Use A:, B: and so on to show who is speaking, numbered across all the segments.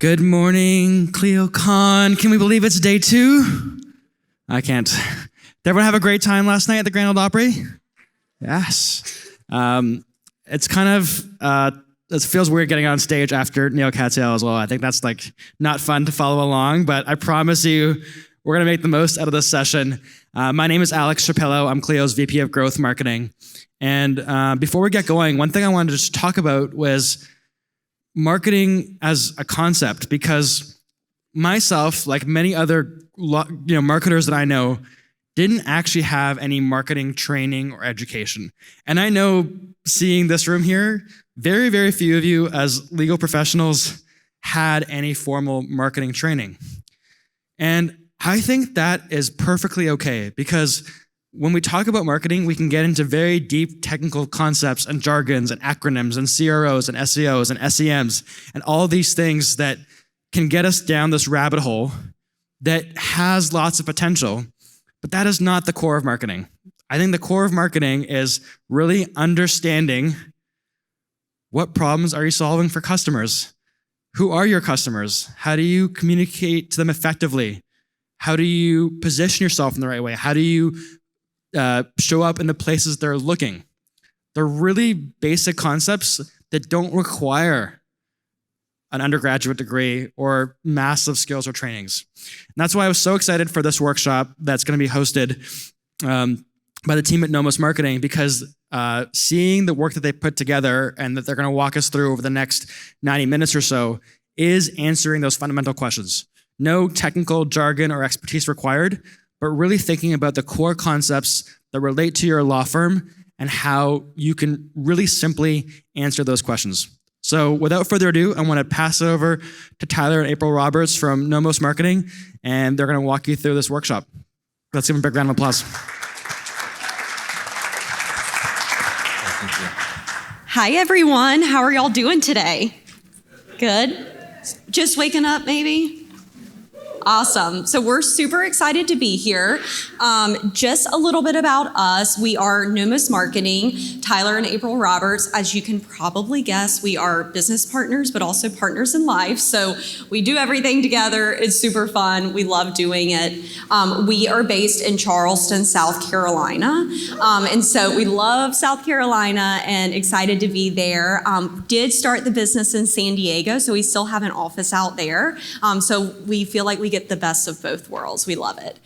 A: Good morning, CleoCon. Can we believe it's day 2? I can't. Did everyone have a great time last night at the Grand Ole Opry? Yes. It's kind of, it feels weird getting on stage after Neil Katyal as well. I think that's like not fun to follow along, but I promise you we're gonna make the most out of this session. My name is Alex Shapillo. I'm Clio's VP of Growth Marketing. And before we get going, one thing I wanted to just talk about was marketing as a concept, because myself, like many other marketers that I know, didn't actually have any marketing training or education. And I know, seeing this room here, very, very few of you as legal professionals had any formal marketing training. And I think that is perfectly okay, because when we talk about marketing, we can get into very deep technical concepts and jargons and acronyms and CROs and SEOs and SEMs and all these things that can get us down this rabbit hole that has lots of potential, but that is not the core of marketing. I think the core of marketing is really understanding what problems are you solving for customers? Who are your customers? How do you communicate to them effectively? How do you position yourself in the right way? How do you show up in the places they're looking? They're really basic concepts that don't require an undergraduate degree or massive skills or trainings. And that's why I was so excited for this workshop that's going to be hosted by the team at Nomos Marketing, because seeing the work that they put together and that they're going to walk us through over the next 90 minutes or so is answering those fundamental questions. No technical jargon or expertise required, but really thinking about the core concepts that relate to your law firm and how you can really simply answer those questions. So without further ado, I want to pass it over to Tyler and April Roberts from Nomos Marketing, and they're going to walk you through this workshop. Let's give them a big round of applause.
B: Hi, everyone. How are y'all doing today? Good? Just waking up, maybe? Awesome. So we're super excited to be here. Just a little bit about us. We are Nomos Marketing, Tyler and April Roberts. As you can probably guess, we are business partners, but also partners in life. So we do everything together. It's super fun. We love doing it. We are based in Charleston, South Carolina. And so we love South Carolina and excited to be there. Did start the business in San Diego, so we still have an office out there. So we feel like we get the best of both worlds. We love it.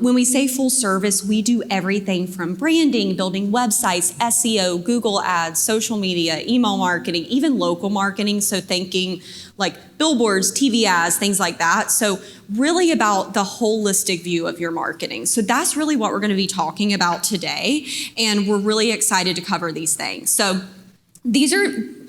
B: When we say full service, we do everything from branding, building websites, SEO, Google ads, social media, email marketing, even local marketing. So thinking like billboards, TV ads, things like that. So really about the holistic view of your marketing. So that's really what we're going to be talking about today. And we're really excited to cover these things. So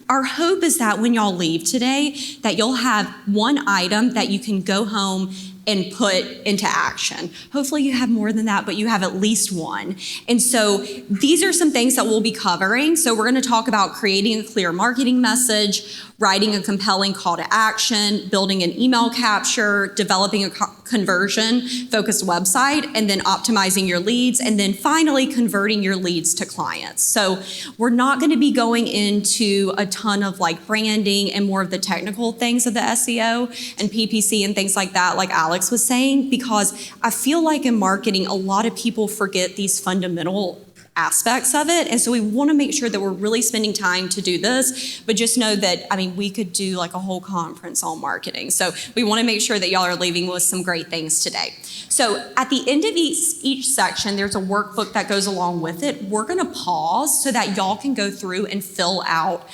B: our hope is that when y'all leave today, that you'll have one item that you can go home and put into action. Hopefully you have more than that, but you have at least one. And so these are some things that we'll be covering. So we're going to talk about creating a clear marketing message, writing a compelling call to action, building an email capture, developing a conversion-focused website, and then optimizing your leads, and then finally converting your leads to clients. So we're not going to be going into a ton of like branding and more of the technical things of the SEO and PPC and things like that, like Alex was saying, because I feel like in marketing, a lot of people forget these fundamental aspects of it. And so we want to make sure that we're really spending time to do this, but just know that, we could do like a whole conference on marketing. So we want to make sure that y'all are leaving with some great things today. So at the end of each section, there's a workbook that goes along with it. We're going to pause so that y'all can go through and fill out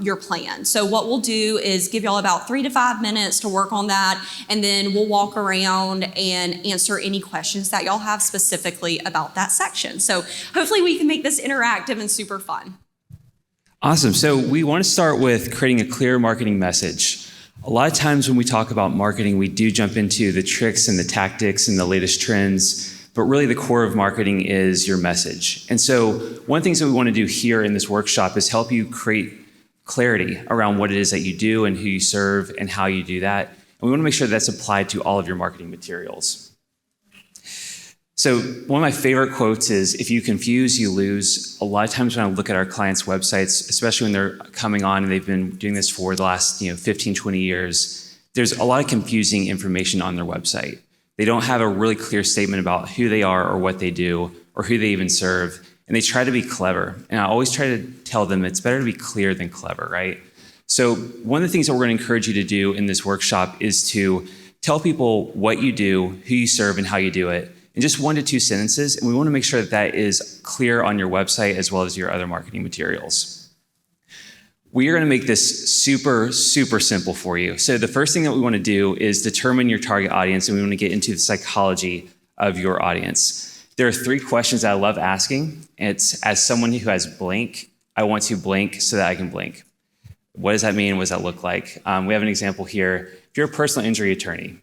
B: your plan. So what we'll do is give y'all about 3 to 5 minutes to work on that, and then we'll walk around and answer any questions that y'all have specifically about that section. So hopefully we can make this interactive and super fun.
C: Awesome. So we want to start with creating a clear marketing message. A lot of times when we talk about marketing, we do jump into the tricks and the tactics and the latest trends, but really the core of marketing is your message. And so one of the things that we want to do here in this workshop is help you create clarity around what it is that you do and who you serve and how you do that. And we want to make sure that's applied to all of your marketing materials. So So one of my favorite quotes is, if you confuse, you lose. A lot of times when I look at our clients' websites, especially when they're coming on and they've been doing this for the last 15, 20 years, there's a lot of confusing information on their website. They don't have a really clear statement about who they are or what they do or who they even serve. And they try to be clever. And I always try to tell them it's better to be clear than clever, right? So one of the things that we're going to encourage you to do in this workshop is to tell people what you do, who you serve, and how you do it in just 1 to 2 sentences. And we want to make sure that that is clear on your website as well as your other marketing materials. We are going to make this super, super simple for you. So the first thing that we want to do is determine your target audience, and we want to get into the psychology of your audience. There are 3 questions that I love asking. It's, as someone who has blank, I want to blank so that I can blank. What does that mean? What does that look like? We have an example here. If you're a personal injury attorney,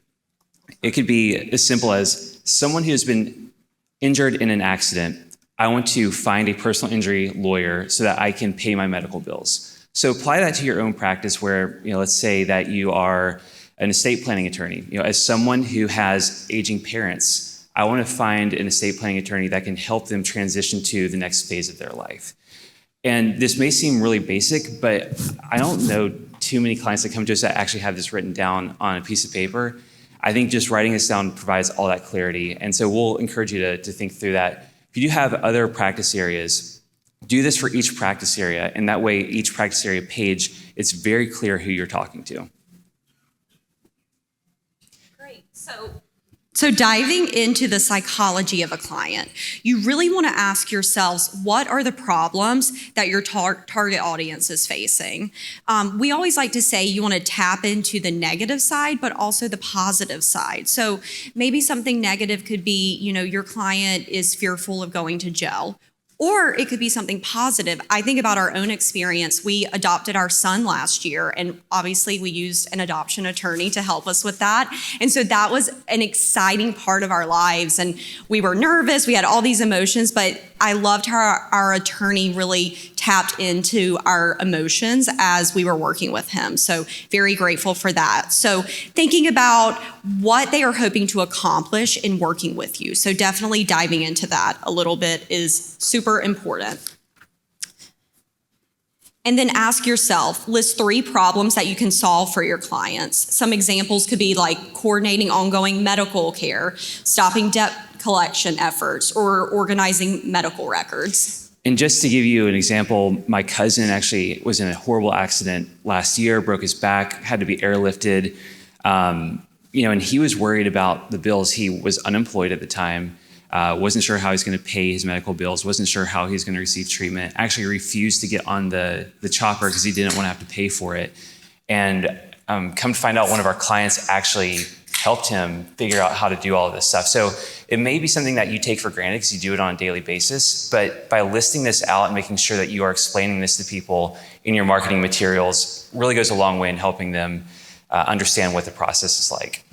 C: it could be as simple as someone who has been injured in an accident. I want to find a personal injury lawyer so that I can pay my medical bills. So apply that to your own practice where, let's say that you are an estate planning attorney. As someone who has aging parents, I want to find an estate planning attorney that can help them transition to the next phase of their life. And this may seem really basic, but I don't know too many clients that come to us that actually have this written down on a piece of paper. I think just writing this down provides all that clarity. And so we'll encourage you to think through that. If you do have other practice areas, do this for each practice area. And that way, each practice area page, it's very clear who you're talking to.
B: Great. So diving into the psychology of a client, you really want to ask yourselves, what are the problems that your target audience is facing? We always like to say you want to tap into the negative side, but also the positive side. So maybe something negative could be, your client is fearful of going to jail. Or it could be something positive. I think about our own experience. We adopted our son last year, and obviously we used an adoption attorney to help us with that. And so that was an exciting part of our lives. And we were nervous, we had all these emotions, but I loved how our attorney really tapped into our emotions as we were working with him. So very grateful for that. So thinking about what they are hoping to accomplish in working with you. So definitely diving into that a little bit is super important. And then ask yourself, list 3 problems that you can solve for your clients. Some examples could be like coordinating ongoing medical care, stopping debt collection efforts, or organizing medical records.
C: And just to give you an example, my cousin actually was in a horrible accident last year, broke his back, had to be airlifted. And he was worried about the bills. He was unemployed at the time, wasn't sure how he's going to pay his medical bills, wasn't sure how he's going to receive treatment, actually refused to get on the chopper because he didn't want to have to pay for it. And come to find out, one of our clients actually helped him figure out how to do all of this stuff. So it may be something that you take for granted because you do it on a daily basis, but by listing this out and making sure that you are explaining this to people in your marketing materials really goes a long way in helping them understand what the process is like.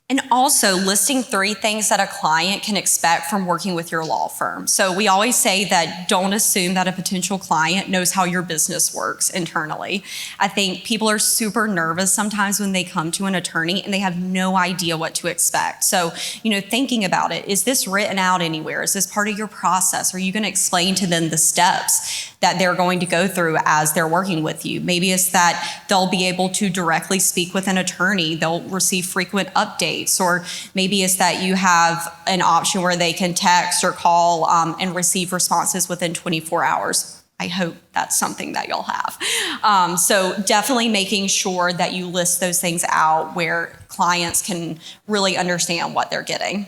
B: And also listing 3 things that a client can expect from working with your law firm. So we always say that don't assume that a potential client knows how your business works internally. I think people are super nervous sometimes when they come to an attorney and they have no idea what to expect. So, thinking about it, is this written out anywhere? Is this part of your process? Are you going to explain to them the steps that they're going to go through as they're working with you? Maybe it's that they'll be able to directly speak with an attorney. They'll receive frequent updates. Or maybe it's that you have an option where they can text or call and receive responses within 24 hours. I hope that's something that you'll have. So definitely making sure that you list those things out where clients can really understand what they're getting.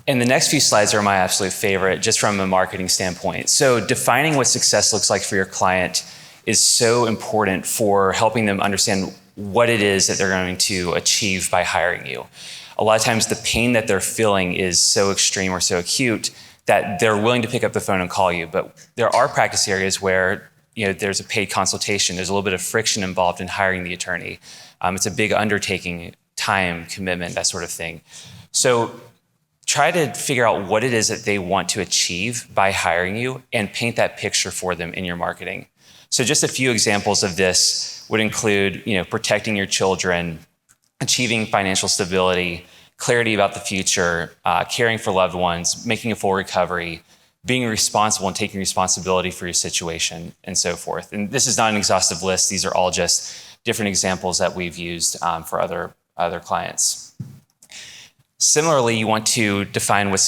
C: And the next few slides are my absolute favorite, just from a marketing standpoint. So defining what success looks like for your client is so important for helping them understand what it is that they're going to achieve by hiring you. A lot of times the pain that they're feeling is so extreme or so acute that they're willing to pick up the phone and call you. But there are practice areas where there's a paid consultation. There's a little bit of friction involved in hiring the attorney. It's a big undertaking, time, commitment, that sort of thing. So try to figure out what it is that they want to achieve by hiring you and paint that picture for them in your marketing. So just a few examples of this would include, protecting your children, achieving financial stability, clarity about the future, caring for loved ones, making a full recovery, being responsible and taking responsibility for your situation, and so forth. And this is not an exhaustive list. These are all just different examples that we've used for other clients. Similarly, you want to define what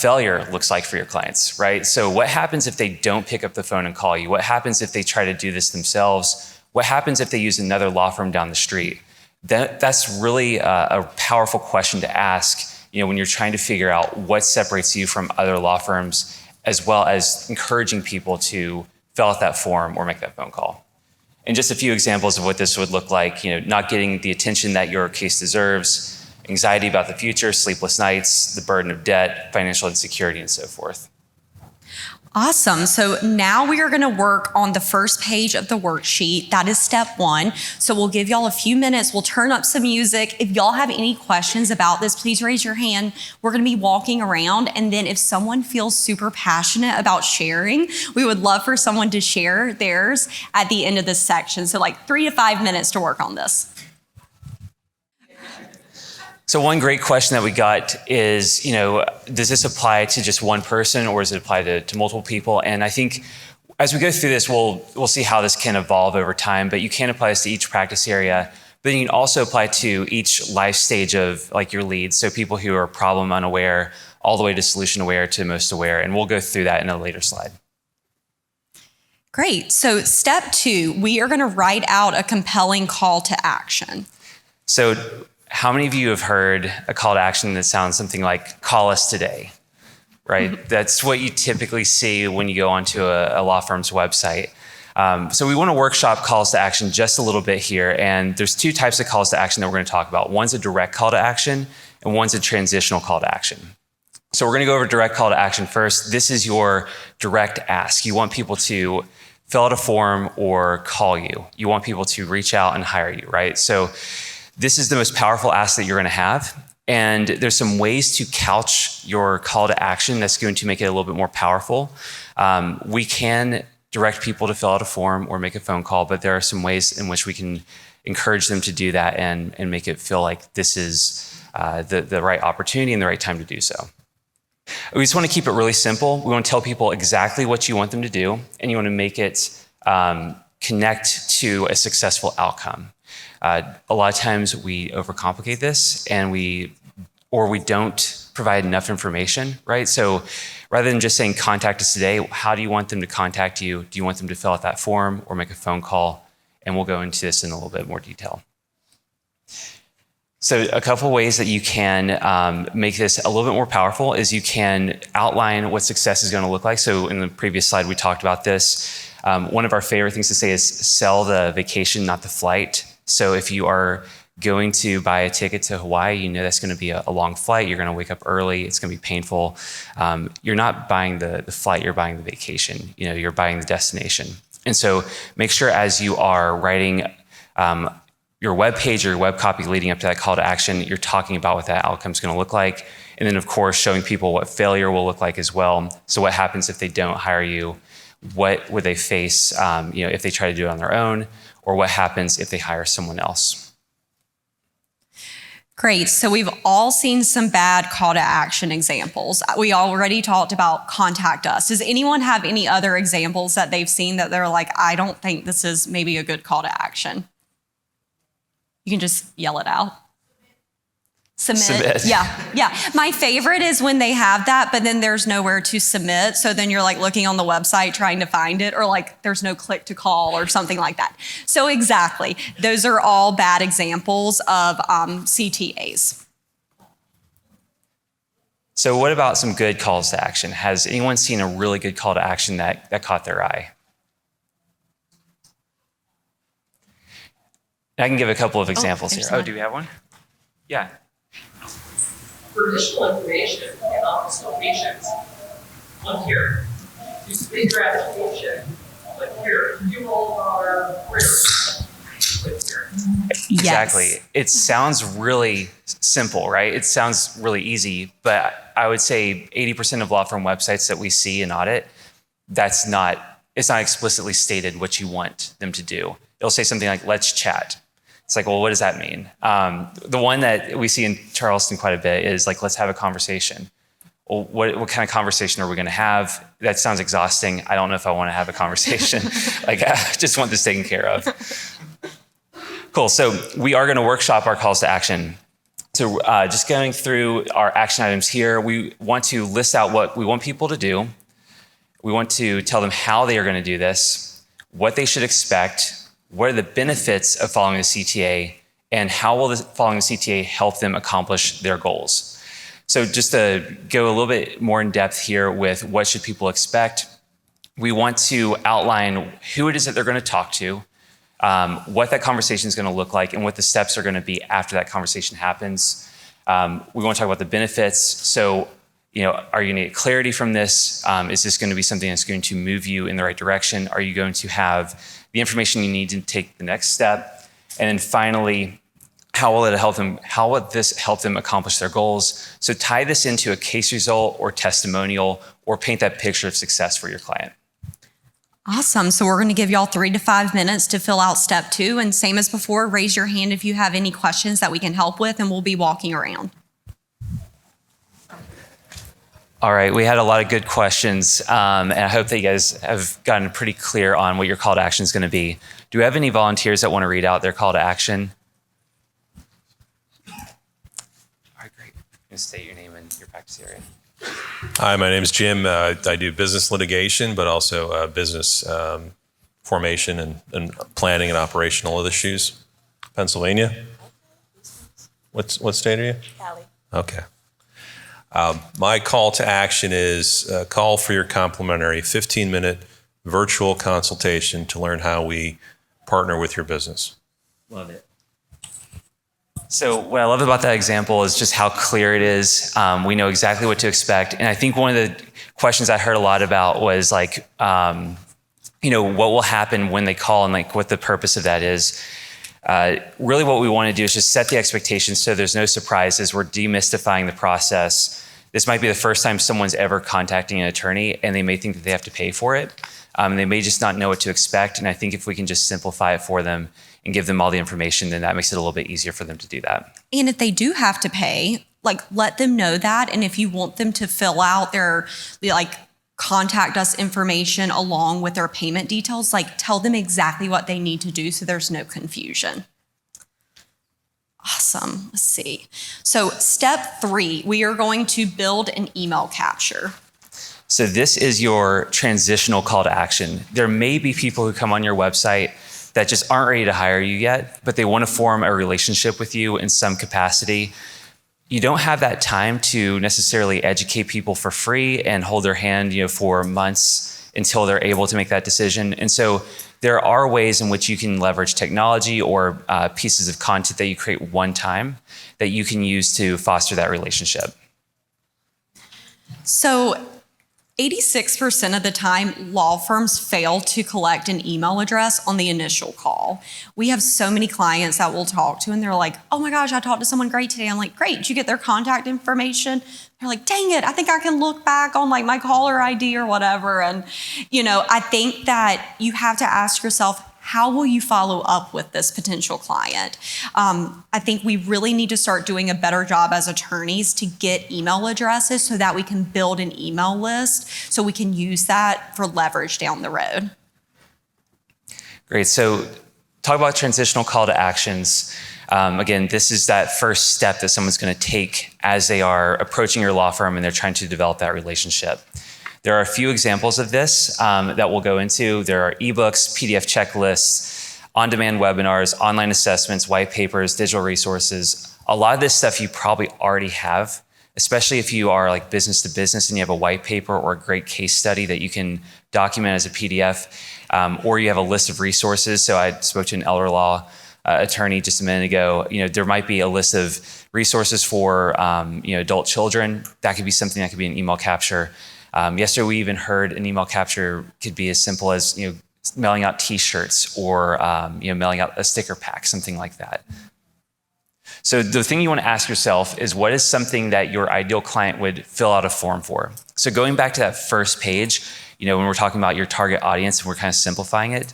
C: failure looks like for your clients, right? So what happens if they don't pick up the phone and call you? What happens if they try to do this themselves? What happens if they use another law firm down the street? That's really a powerful question to ask, when you're trying to figure out what separates you from other law firms, as well as encouraging people to fill out that form or make that phone call. And just a few examples of what this would look like, not getting the attention that your case deserves, anxiety about the future, sleepless nights, the burden of debt, financial insecurity, and so forth.
B: Awesome. So now we are going to work on the first page of the worksheet. That is step 1. So we'll give y'all a few minutes. We'll turn up some music. If y'all have any questions about this, please raise your hand. We're going to be walking around. And then if someone feels super passionate about sharing, we would love for someone to share theirs at the end of this section. So like 3 to 5 minutes to work on this.
C: So one great question that we got is, does this apply to just one person or does it apply to multiple people? And I think as we go through this, we'll see how this can evolve over time, but you can apply this to each practice area, but you can also apply to each life stage of like your leads. So people who are problem unaware, all the way to solution aware to most aware. And we'll go through that in a later slide.
B: Great. So step 2, we are going to write out a compelling call to action.
C: So how many of you have heard a call to action that sounds something like, call us today, right? Mm-hmm. That's what you typically see when you go onto a law firm's website. So we want to workshop calls to action just a little bit here. And there's 2 types of calls to action that we're going to talk about. One's a direct call to action and one's a transitional call to action. So we're going to go over direct call to action first. This is your direct ask. You want people to fill out a form or call you. You want people to reach out and hire you, right? So this is the most powerful ask that you're going to have. And there's some ways to couch your call to action that's going to make it a little bit more powerful. We can direct people to fill out a form or make a phone call, but there are some ways in which we can encourage them to do that and make it feel like this is the right opportunity and the right time to do so. We just want to keep it really simple. We want to tell people exactly what you want them to do, and you want to make it connect to a successful outcome. A lot of times we overcomplicate this and we don't provide enough information, right? So rather than just saying contact us today, how do you want them to contact you? Do you want them to fill out that form or make a phone call? And we'll go into this in a little bit more detail. So a couple ways that you can make this a little bit more powerful is you can outline what success is going to look like. So in the previous slide, we talked about this. One of our favorite things to say is sell the vacation, not the flight. So if you are going to buy a ticket to Hawaii, that's going to be a long flight. You're going to wake up early. It's going to be painful. You're not buying the flight. You're buying the vacation. You're buying the destination. And so make sure as you are writing your web page or your web copy leading up to that call to action, you're talking about what that outcome is going to look like. And then, of course, showing people what failure will look like as well. So what happens if they don't hire you? What would they face if they try to do it on their own? Or what happens if they hire someone else?
B: Great. So we've all seen some bad call to action examples. We already talked about contact us. Does anyone have any other examples that they've seen that they're like, I don't think this is maybe a good call to action? You can just yell it out. Submit. Yeah. My favorite is when they have that, but then there's nowhere to submit. So then you're like looking on the website trying to find it, or like there's no click to call or something like that. So exactly, those are all bad examples of CTAs.
C: So what about some good calls to action? Has anyone seen a really good call to action that caught their eye? I can give a couple of examples here. Oh, do we have one? Yeah.
D: For additional information and office locations, click here. To submit your application, click here. To view all of our queries, click here.
C: Exactly.
B: Yes.
C: It sounds really simple, right? It sounds really easy, but I would say 80% of law firm websites that we see and audit, it's not explicitly stated what you want them to do. It'll say something like, let's chat. It's like, well, what does that mean? The one that we see in Charleston quite a bit is like, let's have a conversation. Well, what kind of conversation are we going to have? That sounds exhausting. I don't know if I want to have a conversation. Like, I just want this taken care of. Cool. So we are going to workshop our calls to action. So just going through our action items here, we want to list out what we want people to do. We want to tell them how they are going to do this, what they should expect, what are the benefits of following the CTA, and how will following the CTA help them accomplish their goals. So just to go a little bit more in depth here with what should people expect, we want to outline who it is that they're going to talk to, what that conversation is going to look like, and what the steps are going to be after that conversation happens. We want to talk about the benefits. So, are you going to get clarity from this? Is this going to be something that's going to move you in the right direction? Are you going to have the information you need to take the next step? And then finally, how will this help them accomplish their goals? So tie this into a case result or testimonial, or paint that picture of success for your client.
B: Awesome. So we're going to give y'all 3 to 5 minutes to fill out step 2. And same as before, raise your hand if you have any questions that we can help with, and we'll be walking around.
C: All right, we had a lot of good questions, and I hope that you guys have gotten pretty clear on what your call to action is going to be. Do we have any volunteers that want to read out their call to action? All right, great. Just state your name and your practice area.
E: Hi, my name is Jim. I do business litigation, but also business formation and planning and operational issues. Pennsylvania. What state are you?
F: Cali.
E: Okay. My call to action is call for your complimentary 15-minute virtual consultation to learn how we partner with your business.
C: Love it. So what I love about that example is just how clear it is. We know exactly what to expect. And I think one of the questions I heard a lot about was like, what will happen when they call and like what the purpose of that is. Really what we want to do is just set the expectations so there's no surprises. We're demystifying the process. This might be the first time someone's ever contacting an attorney, and they may think that they have to pay for it. They may just not know what to expect. And I think if we can just simplify it for them and give them all the information, then that makes it a little bit easier for them to do that.
B: And if they do have to pay, let them know that. And if you want them to fill out their contact us information along with their payment details, tell them exactly what they need to do so there's no confusion. Awesome. Let's see. So step 3, we are going to build an email capture.
C: So this is your transitional call to action. There may be people who come on your website that just aren't ready to hire you yet, but they want to form a relationship with you in some capacity. You don't have that time to necessarily educate people for free and hold their hand, for months until they're able to make that decision. And so there are ways in which you can leverage technology or pieces of content that you create one time that you can use to foster that relationship.
B: So 86% of the time, law firms fail to collect an email address on the initial call. We have so many clients that we'll talk to, and they're like, oh my gosh, I talked to someone great today. I'm like, great, did you get their contact information? They're like, dang it, I think I can look back on my caller ID or whatever. And, I think that you have to ask yourself, how will you follow up with this potential client? I think we really need to start doing a better job as attorneys to get email addresses so that we can build an email list so we can use that for leverage down the road.
C: Great. So talk about transitional call to actions. Again, this is that first step that someone's going to take as they are approaching your law firm and they're trying to develop that relationship. There are a few examples of this that we'll go into. There are ebooks, PDF checklists, on-demand webinars, online assessments, white papers, digital resources. A lot of this stuff you probably already have, especially if you are business to business and you have a white paper or a great case study that you can document as a PDF, or you have a list of resources. So I spoke to an elder law attorney just a minute ago. There might be a list of resources for adult children. That could be something that could be an email capture. Yesterday, we even heard an email capture could be as simple as mailing out T-shirts or mailing out a sticker pack, something like that. So the thing you want to ask yourself is, what is something that your ideal client would fill out a form for? So going back to that first page, when we're talking about your target audience and we're kind of simplifying it,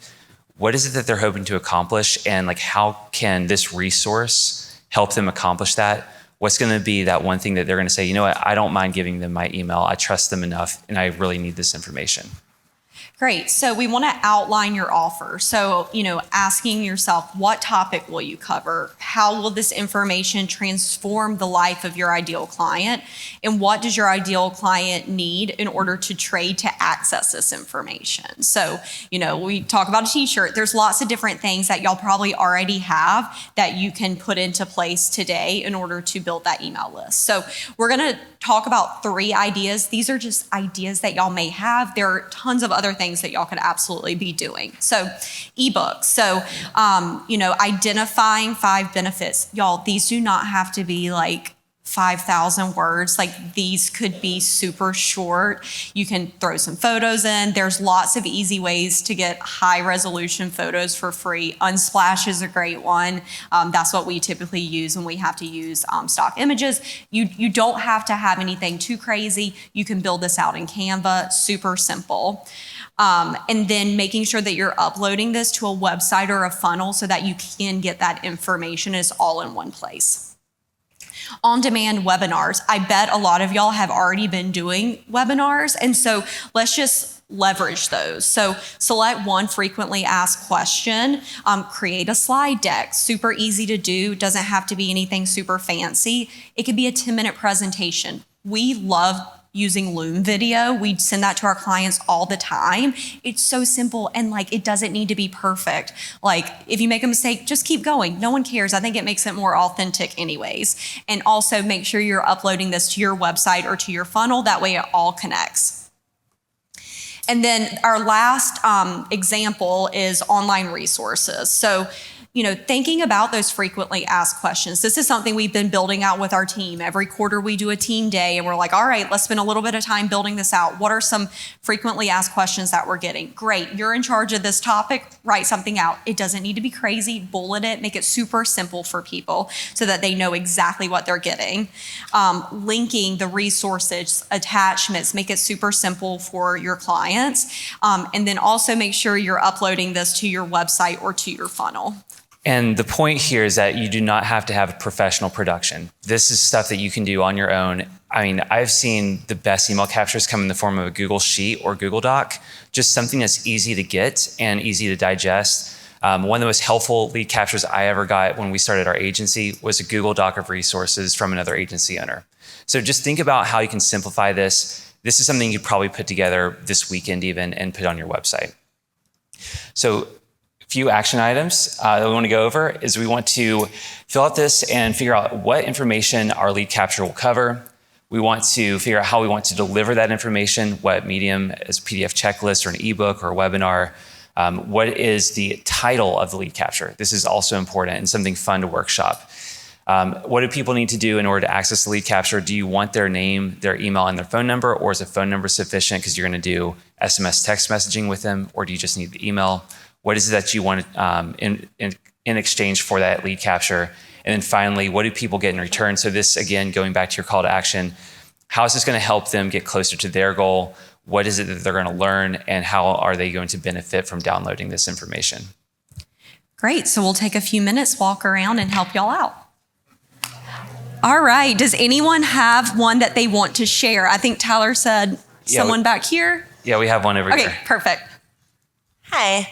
C: what is it that they're hoping to accomplish, and like how can this resource help them accomplish that? What's going to be that one thing that they're going to say, you know what, I don't mind giving them my email. I trust them enough, and I really need this information.
B: Great. So we want to outline your offer. So, asking yourself, what topic will you cover? How will this information transform the life of your ideal client? And what does your ideal client need in order to trade to access this information? So, we talk about a t-shirt. There's lots of different things that y'all probably already have that you can put into place today in order to build that email list. So we're going to talk about 3 ideas. These are just ideas that y'all may have. There are tons of other things that y'all could absolutely be doing. So ebooks. So, identifying 5 benefits. Y'all, these do not have to be like 5,000 words. Like, these could be super short. You can throw some photos in. There's lots of easy ways to get high resolution photos for free. Unsplash is a great one. That's what we typically use when we have to use stock images. You don't have to have anything too crazy. You can build this out in Canva, super simple. And then making sure that you're uploading this to a website or a funnel so that you can get that information is all in one place. On-demand webinars. I bet a lot of y'all have already been doing webinars, and so let's just leverage those. So select one frequently asked question, create a slide deck, super easy to do, doesn't have to be anything super fancy. It could be a 10-minute presentation. We love using Loom video. We send that to our clients all the time. It's so simple, and it doesn't need to be perfect. If you make a mistake, just keep going. No one cares. I think it makes it more authentic anyways. And also make sure you're uploading this to your website or to your funnel. That way it all connects. And then our last example is online resources. So, thinking about those frequently asked questions. This is something we've been building out with our team. Every quarter we do a team day, and we're like, all right, let's spend a little bit of time building this out. What are some frequently asked questions that we're getting? Great, you're in charge of this topic, write something out. It doesn't need to be crazy, bullet it, make it super simple for people so that they know exactly what they're getting. Linking the resources, attachments, make it super simple for your clients. And then also make sure you're uploading this to your website or to your funnel.
C: And the point here is that you do not have to have a professional production. This is stuff that you can do on your own. I mean, I've seen the best email captures come in the form of a Google Sheet or Google Doc, just something that's easy to get and easy to digest. One of the most helpful lead captures I ever got when we started our agency was a Google Doc of resources from another agency owner. So just think about how you can simplify this. This is something you'd probably put together this weekend even and put on your website. So few action items that we want to go over is we want to fill out this and figure out what information our lead capture will cover. We want to figure out how we want to deliver that information, what medium, as a PDF checklist or an ebook or a webinar. What is the title of the lead capture? This is also important and something fun to workshop. What do people need to do in order to access the lead capture? Do you want their name, their email, and their phone number, or is a phone number sufficient because you're going to do SMS text messaging with them, or do you just need the email? What is it that you want in exchange for that lead capture? And then finally, what do people get in return? So this, again, going back to your call to action, how is this going to help them get closer to their goal? What is it that they're going to learn? And how are they going to benefit from downloading this information?
B: Great. So we'll take a few minutes, walk around, and help y'all out. All right. Does anyone have one that they want to share? I think Tyler said someone back here.
C: Yeah, we have one over here.
B: Okay, perfect.
F: Hi.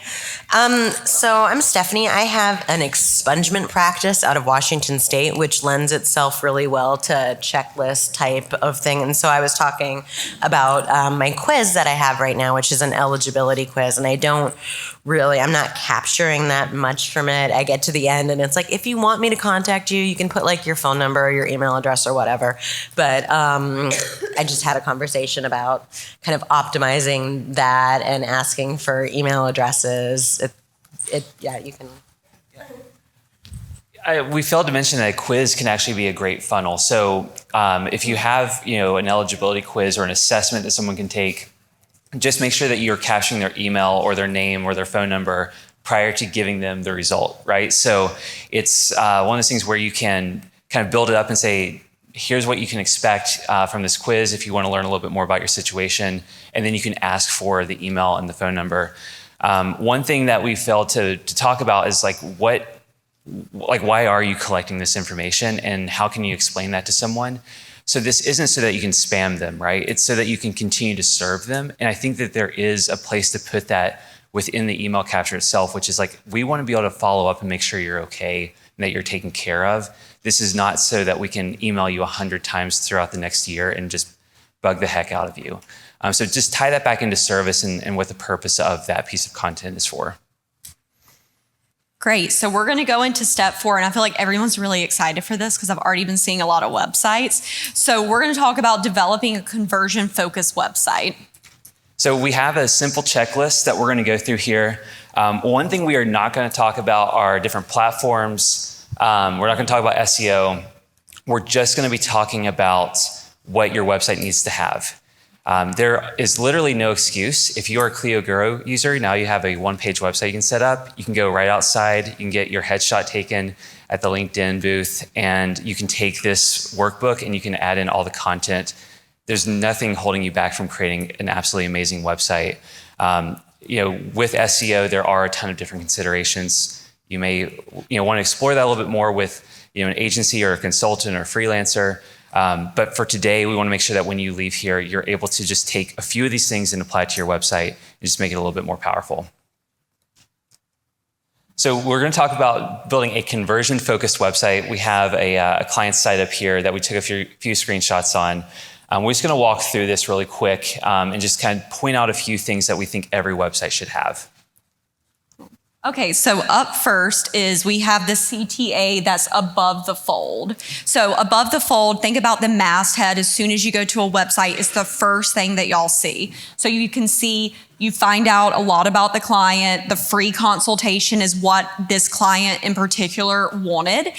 F: So I'm Stephanie. I have an expungement practice out of Washington State, which lends itself really well to a checklist type of thing. And so I was talking about my quiz that I have right now, which is an eligibility quiz. And I'm not capturing that much from it. I get to the end and it's like, if you want me to contact you, you can put your phone number or your email address or whatever. But I just had a conversation about kind of optimizing that and asking for email addresses. You can.
C: We failed to mention that a quiz can actually be a great funnel. So if you have an eligibility quiz or an assessment that someone can take, just make sure that you're capturing their email or their name or their phone number prior to giving them the result, right? So it's one of those things where you can kind of build it up and say, here's what you can expect from this quiz if you want to learn a little bit more about your situation. And then you can ask for the email and the phone number. One thing that we failed to talk about is why are you collecting this information and how can you explain that to someone? So this isn't so that you can spam them, right? It's so that you can continue to serve them. And I think that there is a place to put that within the email capture itself, which is we want to be able to follow up and make sure you're okay and that you're taken care of. This is not so that we can email you 100 times throughout the next year and just bug the heck out of you. So just tie that back into service and what the purpose of that piece of content is for.
B: Great. So we're going to go into step 4, and I feel like everyone's really excited for this because I've already been seeing a lot of websites. So we're going to talk about developing a conversion-focused website.
C: So we have a simple checklist that we're going to go through here. One thing we are not going to talk about are different platforms. We're not going to talk about SEO. We're just going to be talking about what your website needs to have. There is literally no excuse. If you are a Clio Guru user, now you have a one-page website you can set up. You can go right outside. You can get your headshot taken at the LinkedIn booth, and you can take this workbook and you can add in all the content. There's nothing holding you back from creating an absolutely amazing website. With SEO, there are a ton of different considerations. You may want to explore that a little bit more with an agency or a consultant or a freelancer. But for today, we want to make sure that when you leave here, you're able to just take a few of these things and apply it to your website and just make it a little bit more powerful. So we're going to talk about building a conversion-focused website. We have a client site up here that we took a few screenshots on. We're just going to walk through this really quick and just kind of point out a few things that we think every website should have.
B: Okay, so up first is we have the CTA that's above the fold. So above the fold, think about the masthead. As soon as you go to a website, it's the first thing that y'all see. So you can see, you find out a lot about the client. The free consultation is what this client in particular wanted.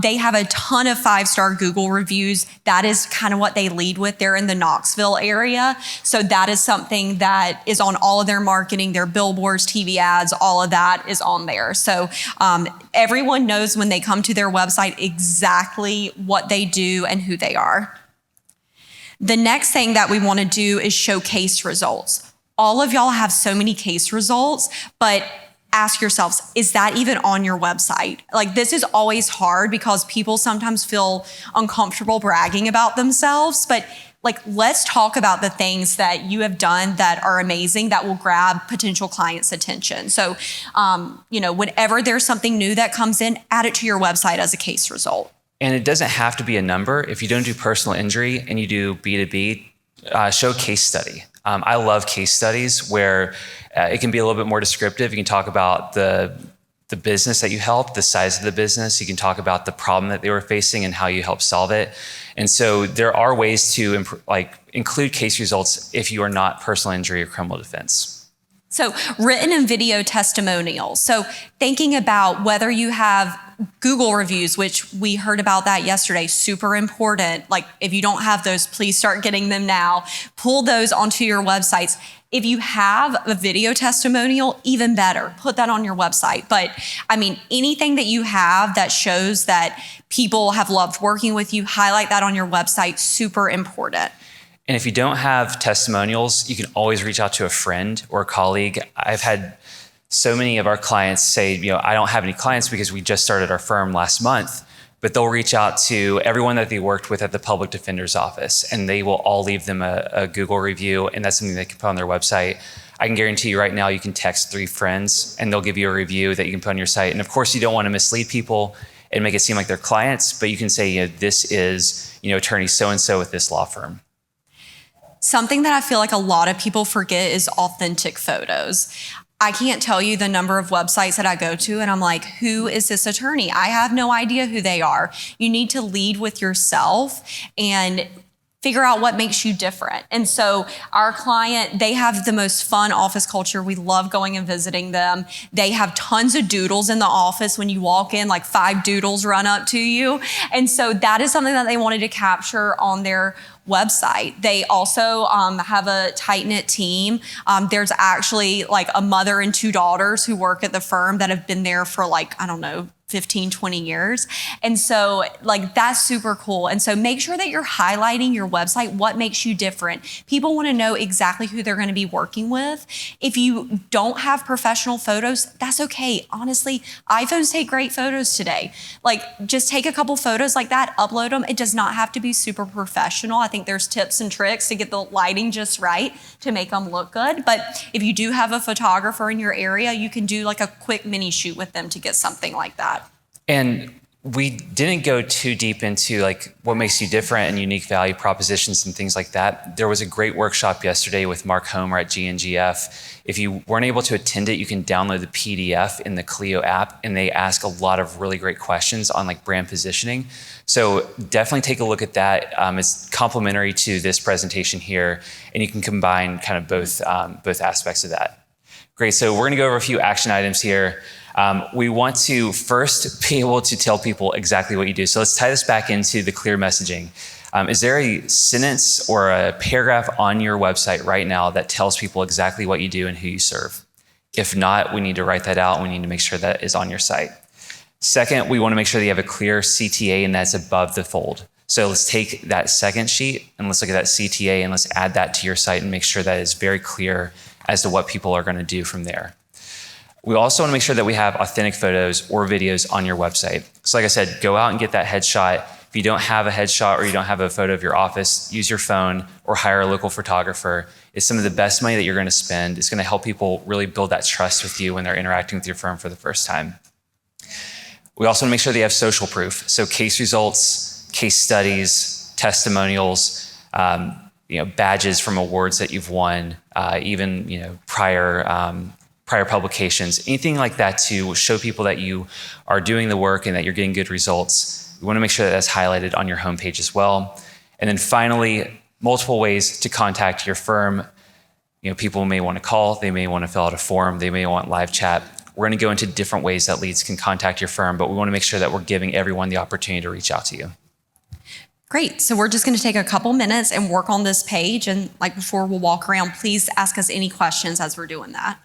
B: They have a ton of 5-star Google reviews. That is kind of what they lead with. They're in the Knoxville area. So that is something that is on all of their marketing, their billboards, TV ads, all of that is on there. So everyone knows when they come to their website exactly what they do and who they are. The next thing that we want to do is showcase results. All of y'all have so many case results, but ask yourselves, is that even on your website? This is always hard because people sometimes feel uncomfortable bragging about themselves, but let's talk about the things that you have done that are amazing that will grab potential clients' attention. So, whenever there's something new that comes in, add it to your website as a case result.
C: And it doesn't have to be a number. If you don't do personal injury and you do B2B, show case study. I love case studies where it can be a little bit more descriptive. You can talk about the business that you helped, the size of the business. You can talk about the problem that they were facing and how you helped solve it. And so there are ways to include case results if you are not personal injury or criminal defense.
B: So written and video testimonials. So thinking about whether you have Google reviews, which we heard about that yesterday, super important. If you don't have those, please start getting them now. Pull those onto your websites. If you have a video testimonial, even better, put that on your website. But anything that you have that shows that people have loved working with you, highlight that on your website, super important.
C: And if you don't have testimonials, you can always reach out to a friend or a colleague. I've had so many of our clients say, I don't have any clients because we just started our firm last month, but they'll reach out to everyone that they worked with at the public defender's office, and they will all leave them a Google review, and that's something they can put on their website. I can guarantee you right now, you can text 3 friends, and they'll give you a review that you can put on your site. And of course, you don't want to mislead people and make it seem like they're clients, but you can say, this is, attorney so-and-so with this law firm.
B: Something that I feel like a lot of people forget is authentic photos. I can't tell you the number of websites that I go to and I'm like, who is this attorney? I have no idea who they are. You need to lead with yourself and figure out what makes you different. And so our client, they have the most fun office culture. We love going and visiting them. They have tons of doodles in the office. When you walk in, 5 doodles run up to you. And so that is something that they wanted to capture on their website. They also have a tight-knit team. There's actually a mother and 2 daughters who work at the firm that have been there for 15, 20 years. And so like that's super cool. And so make sure that you're highlighting your website, what makes you different. People want to know exactly who they're going to be working with. If you don't have professional photos, that's okay. Honestly, iPhones take great photos today. Like just take a couple photos like that, upload them. It does not have to be super professional. I think there's tips and tricks to get the lighting just right to make them look good. But if you do have a photographer in your area, you can do like a quick mini shoot with them to get something like that.
C: And we didn't go too deep into like what makes you different and unique value propositions and things like that. There was a great workshop yesterday with Mark Homer at GNGF. If you weren't able to attend it, you can download the PDF in the Clio app, and they ask a lot of really great questions on like brand positioning. So definitely take a look at that. It's complementary to this presentation here, and you can combine kind of both aspects of that. Great, so we're gonna go over a few action items here. We want to first be able to tell people exactly what you do. So let's tie this back into the clear messaging. Is there a sentence or a paragraph on your website right now that tells people exactly what you do and who you serve? If not, we need to write that out, and we need to make sure that is on your site. Second, we want to make sure that you have a clear CTA and that's above the fold. So let's take that second sheet and let's look at that CTA and let's add that to your site and make sure that is very clear as to what people are going to do from there. We also want to make sure that we have authentic photos or videos on your website. So like I said, go out and get that headshot. If you don't have a headshot or you don't have a photo of your office, use your phone or hire a local photographer. It's some of the best money that you're going to spend. It's going to help people really build that trust with you when they're interacting with your firm for the first time. We also want to make sure that you have social proof. So case results, case studies, testimonials, badges from awards that you've won, even prior publications, anything like that to show people that you are doing the work and that you're getting good results. We want to make sure that that's highlighted on your homepage as well. And then finally, multiple ways to contact your firm. People may want to call, they may want to fill out a form, they may want live chat. We're going to go into different ways that leads can contact your firm, but we want to make sure that we're giving everyone the opportunity to reach out to you.
B: Great. So we're just going to take a couple minutes and work on this page. And like before we'll walk around, please ask us any questions as we're doing that.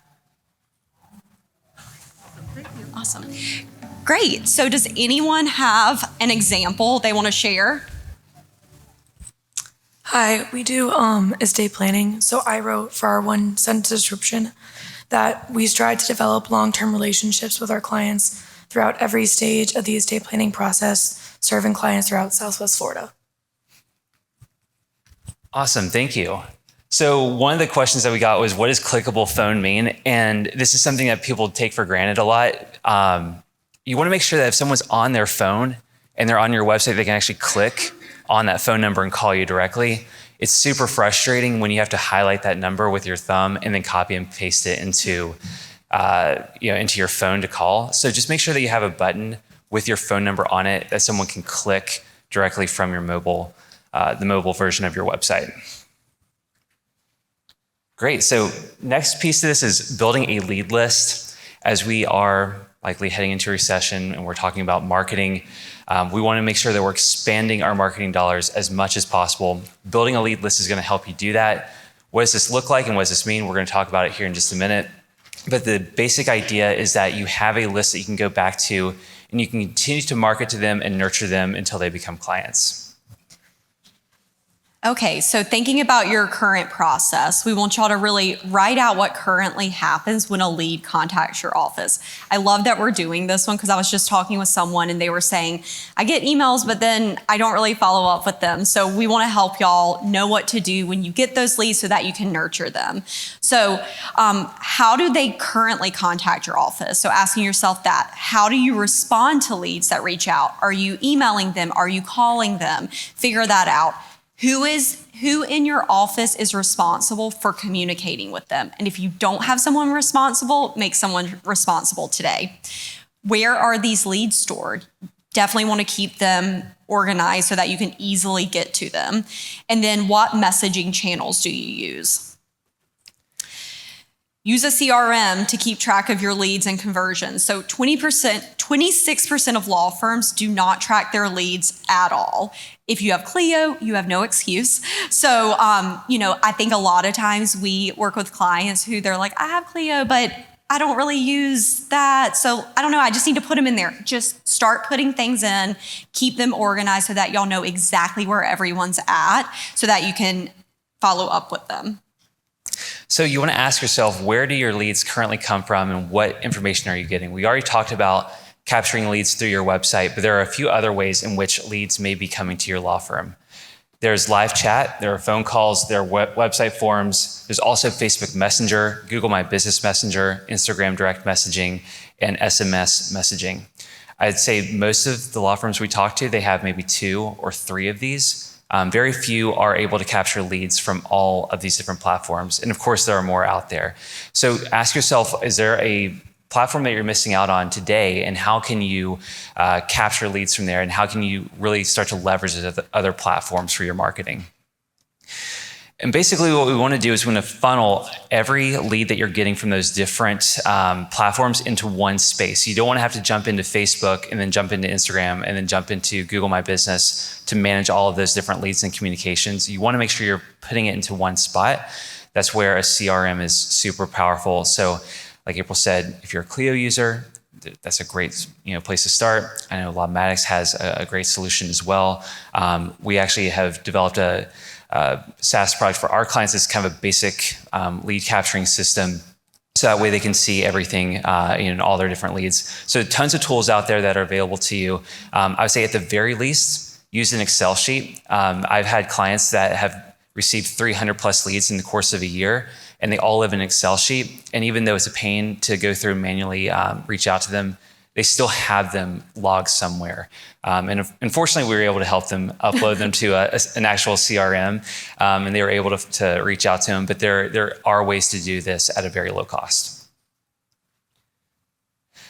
B: Awesome. Great. So does anyone have an example they want to share?
G: Hi, we do estate planning. So I wrote for our one sentence description that we strive to develop long-term relationships with our clients throughout every stage of the estate planning process, serving clients throughout Southwest Florida.
C: Awesome, thank you. So one of the questions that we got was, what does clickable phone mean? And this is something that people take for granted a lot. You want to make sure that if someone's on their phone and they're on your website, they can actually click on that phone number and call you directly. It's super frustrating when you have to highlight that number with your thumb and then copy and paste it into your phone to call. So just make sure that you have a button with your phone number on it that someone can click directly from your mobile, the mobile version of your website. Great. So next piece of this is building a lead list. As we are likely heading into a recession and we're talking about marketing, we want to make sure that we're expanding our marketing dollars as much as possible. Building a lead list is going to help you do that. What does this look like and what does this mean? We're going to talk about it here in just a minute. But the basic idea is that you have a list that you can go back to and you can continue to market to them and nurture them until they become clients.
B: Okay, so thinking about your current process, we want y'all to really write out what currently happens when a lead contacts your office. I love that we're doing this one because I was just talking with someone and they were saying, I get emails, but then I don't really follow up with them. So we want to help y'all know what to do when you get those leads so that you can nurture them. So how do they currently contact your office? So asking yourself that, how do you respond to leads that reach out? Are you emailing them? Are you calling them? Figure that out. Who in your office is responsible for communicating with them? And if you don't have someone responsible, make someone responsible today. Where are these leads stored? Definitely want to keep them organized so that you can easily get to them. And then what messaging channels do you use? Use a CRM to keep track of your leads and conversions. So 26% of law firms do not track their leads at all. If you have Clio, you have no excuse. So, I think a lot of times we work with clients who they're like, I have Clio, but I don't really use that. So I don't know. I just need to put them in there. Just start putting things in, keep them organized so that y'all know exactly where everyone's at so that you can follow up with them.
C: So you want to ask yourself, where do your leads currently come from and what information are you getting? We already talked about capturing leads through your website, but there are a few other ways in which leads may be coming to your law firm. There's live chat, there are phone calls, there are website forums. There's also Facebook Messenger, Google My Business Messenger, Instagram direct messaging, and SMS messaging. I'd say most of the law firms we talk to, they have maybe 2 or 3 of these. Very few are able to capture leads from all of these different platforms. And of course, there are more out there. So ask yourself, is there a platform that you're missing out on today, and how can you capture leads from there, and how can you really start to leverage other platforms for your marketing? And basically what we want to do is we want to funnel every lead that you're getting from those different platforms into one space. You don't want to have to jump into Facebook and then jump into Instagram and then jump into Google My Business to manage all of those different leads and communications. You want to make sure you're putting it into one spot. That's where a CRM is super powerful. So like April said, if you're a Clio user, that's a great place to start. I know Lawmatics has a great solution as well. We actually have developed a SaaS product for our clients. It's kind of a basic lead capturing system. So that way they can see everything in all their different leads. So tons of tools out there that are available to you. I would say at the very least, use an Excel sheet. I've had clients that have received 300 plus leads in the course of a year, and they all live in an Excel sheet. And even though it's a pain to go through and manually reach out to them, they still have them logged somewhere. And unfortunately, we were able to help them upload them to an actual CRM, and they were able to reach out to them. But there are ways to do this at a very low cost.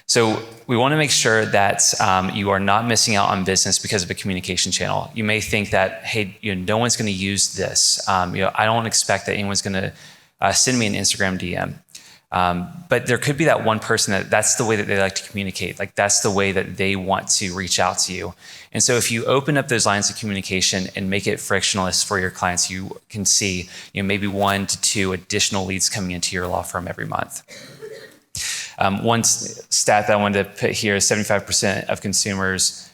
C: So we want to make sure that you are not missing out on business because of a communication channel. You may think that, hey, no one's going to use this. I don't expect that anyone's going to send me an Instagram DM. But there could be that one person that's the way that they like to communicate. Like that's the way that they want to reach out to you. And so if you open up those lines of communication and make it frictionless for your clients, you can see maybe 1 to 2 additional leads coming into your law firm every month. One stat that I wanted to put here is 75% of consumers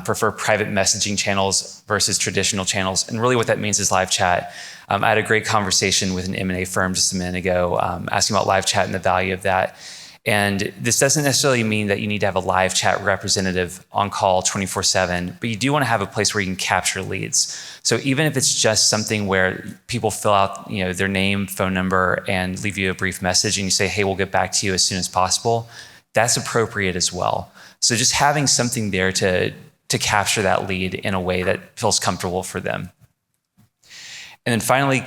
C: prefer private messaging channels versus traditional channels. And really what that means is live chat. I had a great conversation with an M&A firm just a minute ago, asking about live chat and the value of that. And this doesn't necessarily mean that you need to have a live chat representative on call 24/7, but you do want to have a place where you can capture leads. So even if it's just something where people fill out their name, phone number, and leave you a brief message, and you say, hey, we'll get back to you as soon as possible, that's appropriate as well. So just having something there to capture that lead in a way that feels comfortable for them. And then finally,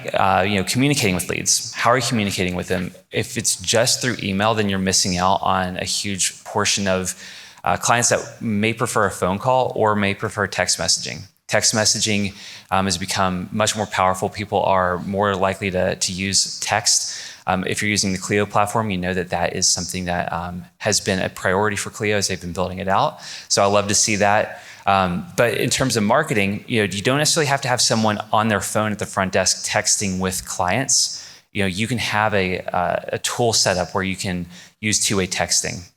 C: communicating with leads. How are you communicating with them? If it's just through email, then you're missing out on a huge portion of clients that may prefer a phone call or may prefer text messaging. Text messaging has become much more powerful. People are more likely to use text. If you're using the Clio platform, you know that is something that has been a priority for Clio as they've been building it out. So I love to see that. But in terms of marketing, you don't necessarily have to have someone on their phone at the front desk texting with clients. You can have a tool set up where you can use two-way texting.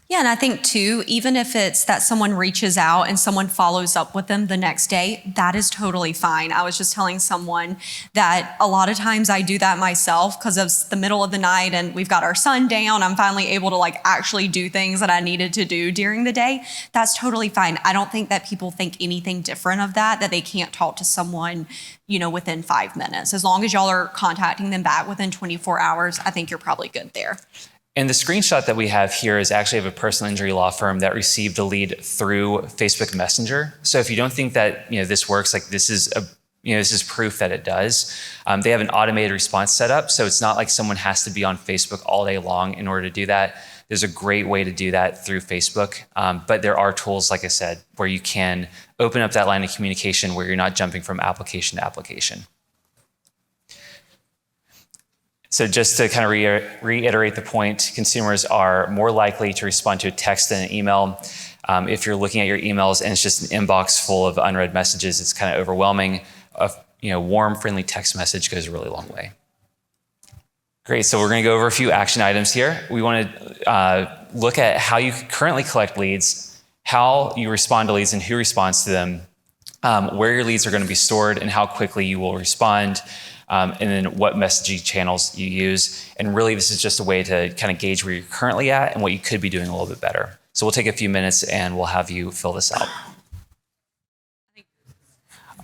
B: Yeah, and I think too, even if it's that someone reaches out and someone follows up with them the next day, that is totally fine. I was just telling someone that a lot of times I do that myself because it's the middle of the night and we've got our son down. I'm finally able to actually do things that I needed to do during the day. That's totally fine. I don't think that people think anything different of that they can't talk to someone, within 5 minutes. As long as y'all are contacting them back within 24 hours, I think you're probably good there.
C: And the screenshot that we have here is actually of a personal injury law firm that received a lead through Facebook Messenger. So if you don't think that this works, this is this is proof that it does. They have an automated response set up, so it's not like someone has to be on Facebook all day long in order to do that. There's a great way to do that through Facebook, but there are tools, like I said, where you can open up that line of communication where you're not jumping from application to application. So just to kind of reiterate the point, consumers are more likely to respond to a text than an email. If you're looking at your emails and it's just an inbox full of unread messages, it's kind of overwhelming. A warm, friendly text message goes a really long way. Great. So we're going to go over a few action items here. We want to look at how you currently collect leads, how you respond to leads and who responds to them, where your leads are going to be stored and how quickly you will respond, and then what messaging channels you use. And really, this is just a way to kind of gauge where you're currently at and what you could be doing a little bit better. So we'll take a few minutes and we'll have you fill this out.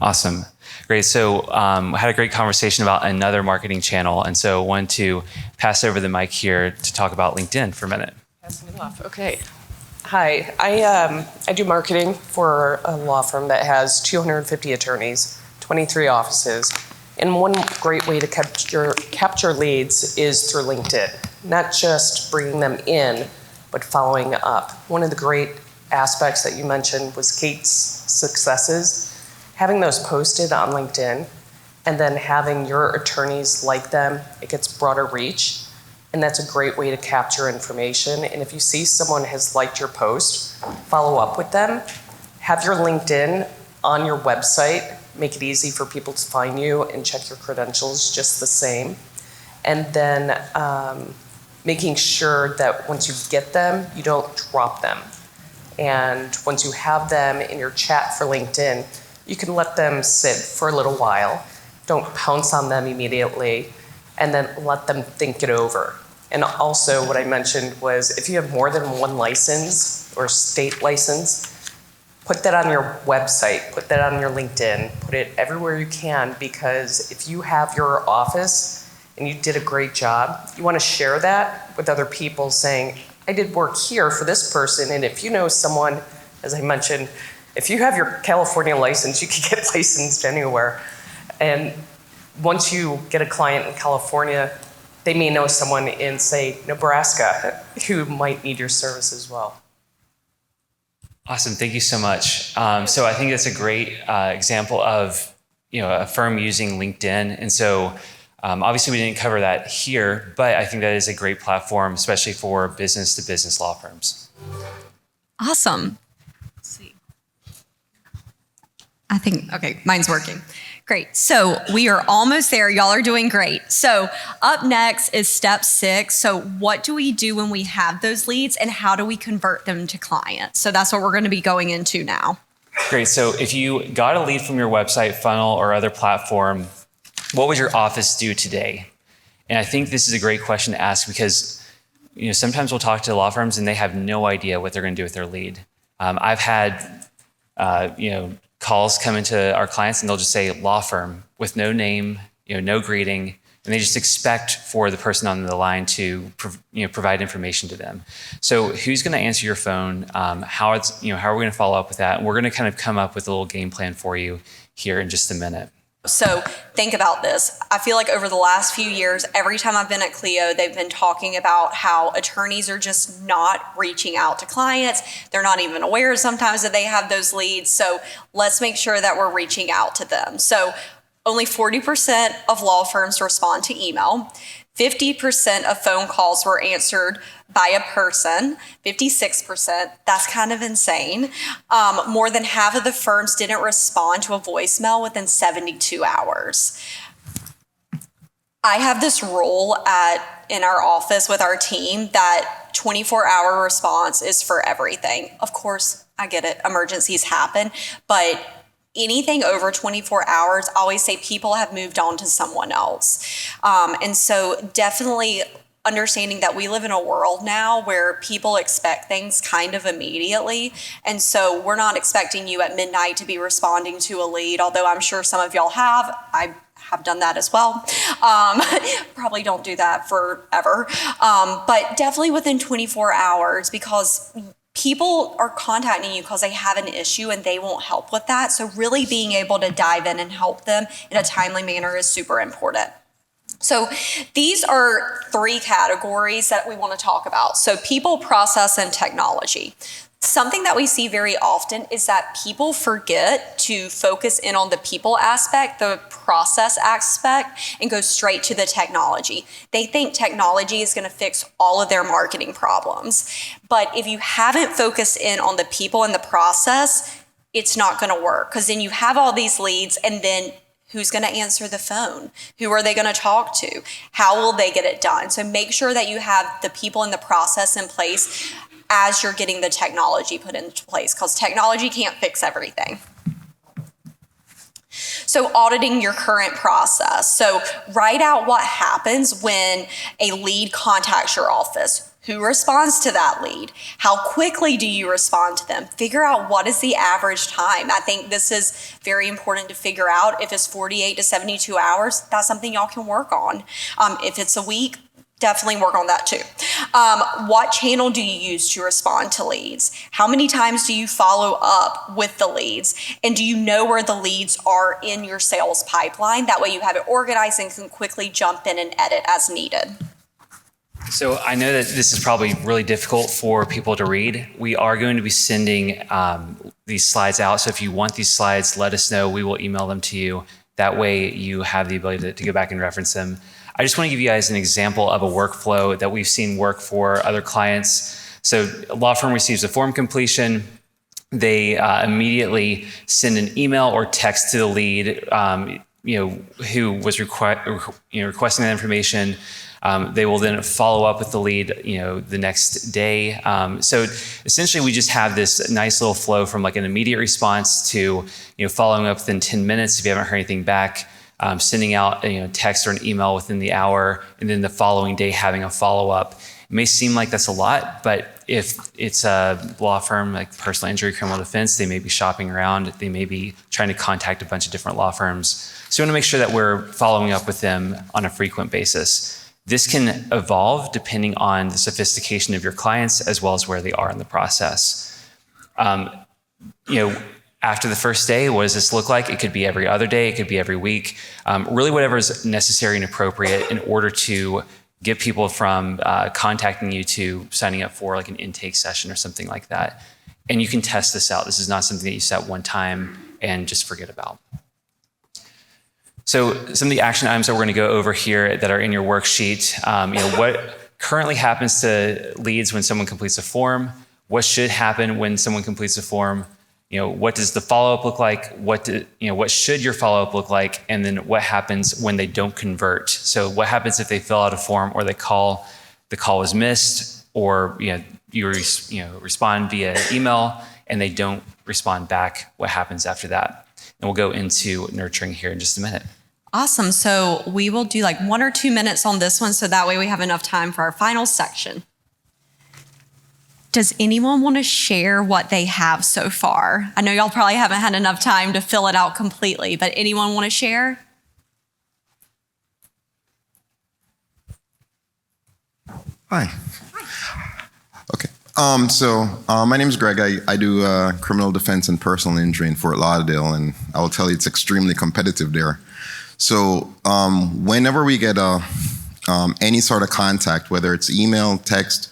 C: Awesome. Great. So I had a great conversation about another marketing channel. And so I wanted to pass over the mic here to talk about LinkedIn for a minute.
H: Passing it off. Okay. Hi. I do marketing for a law firm that has 250 attorneys, 23 offices. And one great way to capture leads is through LinkedIn. Not just bringing them in, but following up. One of the great aspects that you mentioned was Kate's successes. Having those posted on LinkedIn and then having your attorneys like them, it gets broader reach. And that's a great way to capture information. And if you see someone has liked your post, follow up with them. Have your LinkedIn on your website. Make it easy for people to find you and check your credentials just the same. And then making sure that once you get them, you don't drop them. And once you have them in your chat for LinkedIn, you can let them sit for a little while. Don't pounce on them immediately, and then let them think it over. And also what I mentioned was if you have more than one license or state license, put that on your website, put that on your LinkedIn, put it everywhere you can, because if you have your office and you did a great job, you want to share that with other people saying, I did work here for this person, and if you know someone, as I mentioned, if you have your California license, you can get licensed anywhere. And once you get a client in California, they may know someone in, say, Nebraska who might need your service as well.
C: Awesome. Thank you so much. So I think that's a great example of a firm using LinkedIn. And so obviously we didn't cover that here, but I think that is a great platform, especially for business-to-business law firms.
B: Awesome. Let's see. Okay, mine's working. Great. So we are almost there. Y'all are doing great. So up next is step 6. So what do we do when we have those leads and how do we convert them to clients? So that's what we're going to be going into now.
C: Great. So if you got a lead from your website, funnel, or other platform, what would your office do today? And I think this is a great question to ask because sometimes we'll talk to law firms and they have no idea what they're going to do with their lead. I've had calls come into our clients and they'll just say law firm with no name, no greeting, and they just expect for the person on the line to provide information to them. So who's going to answer your phone? How are we going to follow up with that? And we're going to kind of come up with a little game plan for you here in just a minute.
B: So think about this. I feel like over the last few years, every time I've been at Clio, they've been talking about how attorneys are just not reaching out to clients. They're not even aware sometimes that they have those leads. So let's make sure that we're reaching out to them. So only 40% of law firms respond to email. 50% of phone calls were answered by a person, 56%. That's kind of insane. More than half of the firms didn't respond to a voicemail within 72 hours. I have this rule in our office with our team that 24-hour response is for everything. Of course, I get it, emergencies happen, but anything over 24 hours, I always say people have moved on to someone else. And so definitely understanding that we live in a world now where people expect things kind of immediately. And so we're not expecting you at midnight to be responding to a lead, although I'm sure some of y'all have. I have done that as well. Probably don't do that forever. But definitely within 24 hours because people are contacting you because they have an issue and they won't help with that. So really being able to dive in and help them in a timely manner is super important. So these are 3 categories that we want to talk about. So people, process, and technology. Something that we see very often is that people forget to focus in on the people aspect, the process aspect, and go straight to the technology. They think technology is going to fix all of their marketing problems. But if you haven't focused in on the people and the process, it's not going to work because then you have all these leads and then Who's going to answer the phone? Who are they going to talk to? How will they get it done? So make sure that you have the people in the process in place as you're getting the technology put into place, because technology can't fix everything. So auditing your current process. So write out what happens when a lead contacts your office. Who responds to that lead? How quickly do you respond to them? Figure out what is the average time. I think this is very important to figure out. If it's 48 to 72 hours, that's something y'all can work on. If it's a week, definitely work on that too. What channel do you use to respond to leads? How many times do you follow up with the leads? And do you know where the leads are in your sales pipeline? That way you have it organized and can quickly jump in and edit as needed.
C: So I know that this is probably really difficult for people to read. We are going to be sending these slides out. So if you want these slides, let us know. We will email them to you. That way you have the ability to go back and reference them. I just want to give you guys an example of a workflow that we've seen work for other clients. So a law firm receives a form completion. They immediately send an email or text to the lead, who was requesting that information. They will then follow up with the lead, the next day. So essentially, we just have this nice little flow from like an immediate response to, following up within 10 minutes if you haven't heard anything back, sending out text or an email within the hour, and then the following day having a follow up. It may seem like that's a lot, but if it's a law firm like personal injury, criminal defense, they may be shopping around. They may be trying to contact a bunch of different law firms. So we want to make sure that we're following up with them on a frequent basis. This can evolve depending on the sophistication of your clients as well as where they are in the process. After the first day, what does this look like? It could be every other day, it could be every week. Really whatever is necessary and appropriate in order to get people from contacting you to signing up for like an intake session or something like that. And you can test this out. This is not something that you set one time and just forget about. So some of the action items that we're going to go over here that are in your worksheet, what currently happens to leads when someone completes a form, what should happen when someone completes a form, what does the follow-up look like, what should your follow-up look like, and then what happens when they don't convert. So what happens if they fill out a form or they call, the call was missed, or you respond via email and they don't respond back, what happens after that? And we'll go into nurturing here in just a minute.
B: Awesome. So we will do like 1 or 2 minutes on this one, so that way we have enough time for our final section. Does anyone want to share what they have so far? I know y'all probably haven't had enough time to fill it out completely, but anyone want to share?
I: Hi. Okay. My name is Greg. I do criminal defense and personal injury in Fort Lauderdale, and I will tell you it's extremely competitive there. So whenever we get any sort of contact, whether it's email, text,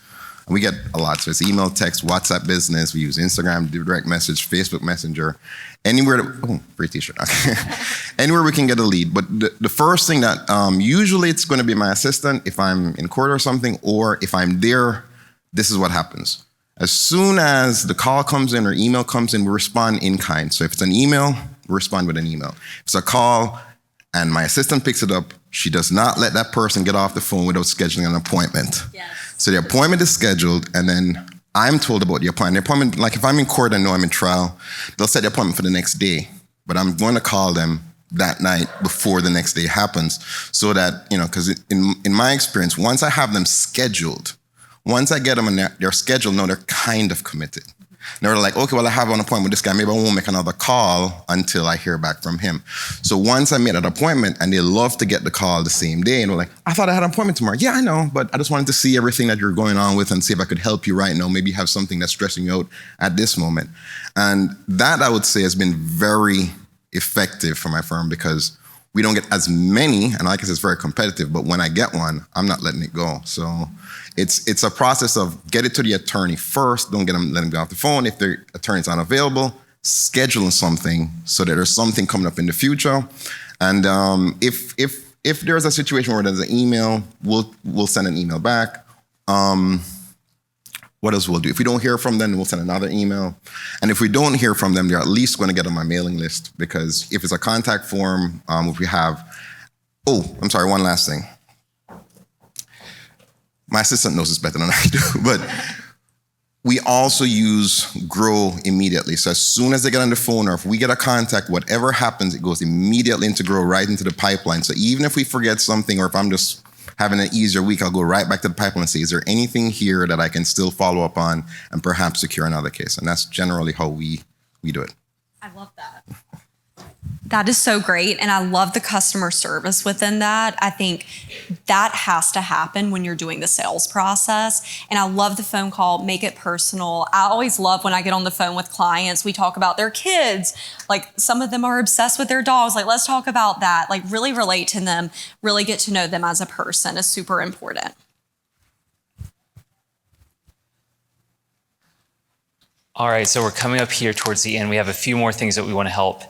I: we get a lot. So it's email, text, WhatsApp Business. We use Instagram, direct message, Facebook Messenger, anywhere. Free T-shirt. Anywhere we can get a lead. But the first thing that usually it's going to be my assistant if I'm in court or something, or if I'm there, this is what happens. As soon as the call comes in or email comes in, we respond in kind. So if it's an email, we respond with an email. If it's a call and my assistant picks it up, she does not let that person get off the phone without scheduling an appointment. Yes. So the appointment is scheduled, and then I'm told about the appointment. The appointment, like if I'm in court and know I'm in trial, they'll set the appointment for the next day, but I'm going to call them that night before the next day happens, so that, because in my experience, once I have them scheduled, once I get them and they're scheduled, they're kind of committed. They're like, okay, well, I have an appointment with this guy. Maybe I won't make another call until I hear back from him. So once I made an appointment, and they love to get the call the same day, and they're like, I thought I had an appointment tomorrow. Yeah, I know, but I just wanted to see everything that you're going on with and see if I could help you right now. Maybe you have something that's stressing you out at this moment. And that, I would say, has been very effective for my firm, because we don't get as many, and like I said, it's very competitive, but when I get one, I'm not letting it go. So it's a process of get it to the attorney first, don't let them get off the phone. If the attorney's not available, scheduling something so that there's something coming up in the future. And if there's a situation where there's an email, we'll send an email back. what else we'll do? If we don't hear from them, we'll send another email. And if we don't hear from them, they're at least going to get on my mailing list, because if it's a contact form, if we have, I'm sorry, one last thing. My assistant knows this better than I do, but we also use Grow immediately. So as soon as they get on the phone, or if we get a contact, whatever happens, it goes immediately into Grow, right into the pipeline. So even if we forget something, or if I'm just having an easier week, I'll go right back to the pipeline and say, is there anything here that I can still follow up on and perhaps secure another case? And that's generally how we do it.
B: I love that. That is so great. And I love the customer service within that. I think that has to happen when you're doing the sales process. And I love the phone call, make it personal. I always love when I get on the phone with clients, we talk about their kids. Like some of them are obsessed with their dogs. Like, let's talk about that. Like really relate to them, really get to know them as a person is super important.
C: All right, so we're coming up here towards the end. We have a few more things that we want to help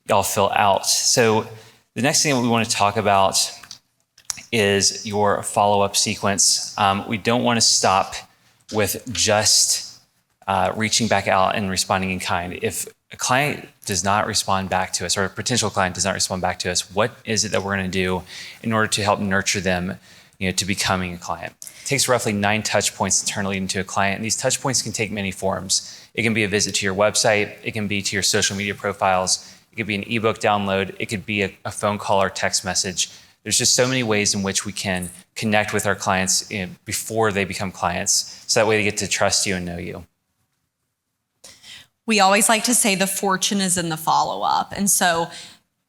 C: y'all fill out. So the next thing that we want to talk about is your follow-up sequence. We don't want to stop with just reaching back out and responding in kind. If a client does not respond back to us, or a potential client does not respond back to us, what is it that we're going to do in order to help nurture them, to becoming a client? It takes roughly 9 touch points to turn a lead into a client. And these touch points can take many forms. It can be a visit to your website. It can be to your social media profiles. It could be an ebook download. It could be a phone call or text message. There's just so many ways in which we can connect with our clients before they become clients, so that way they get to trust you and know you.
B: We always like to say the fortune is in the follow-up. And so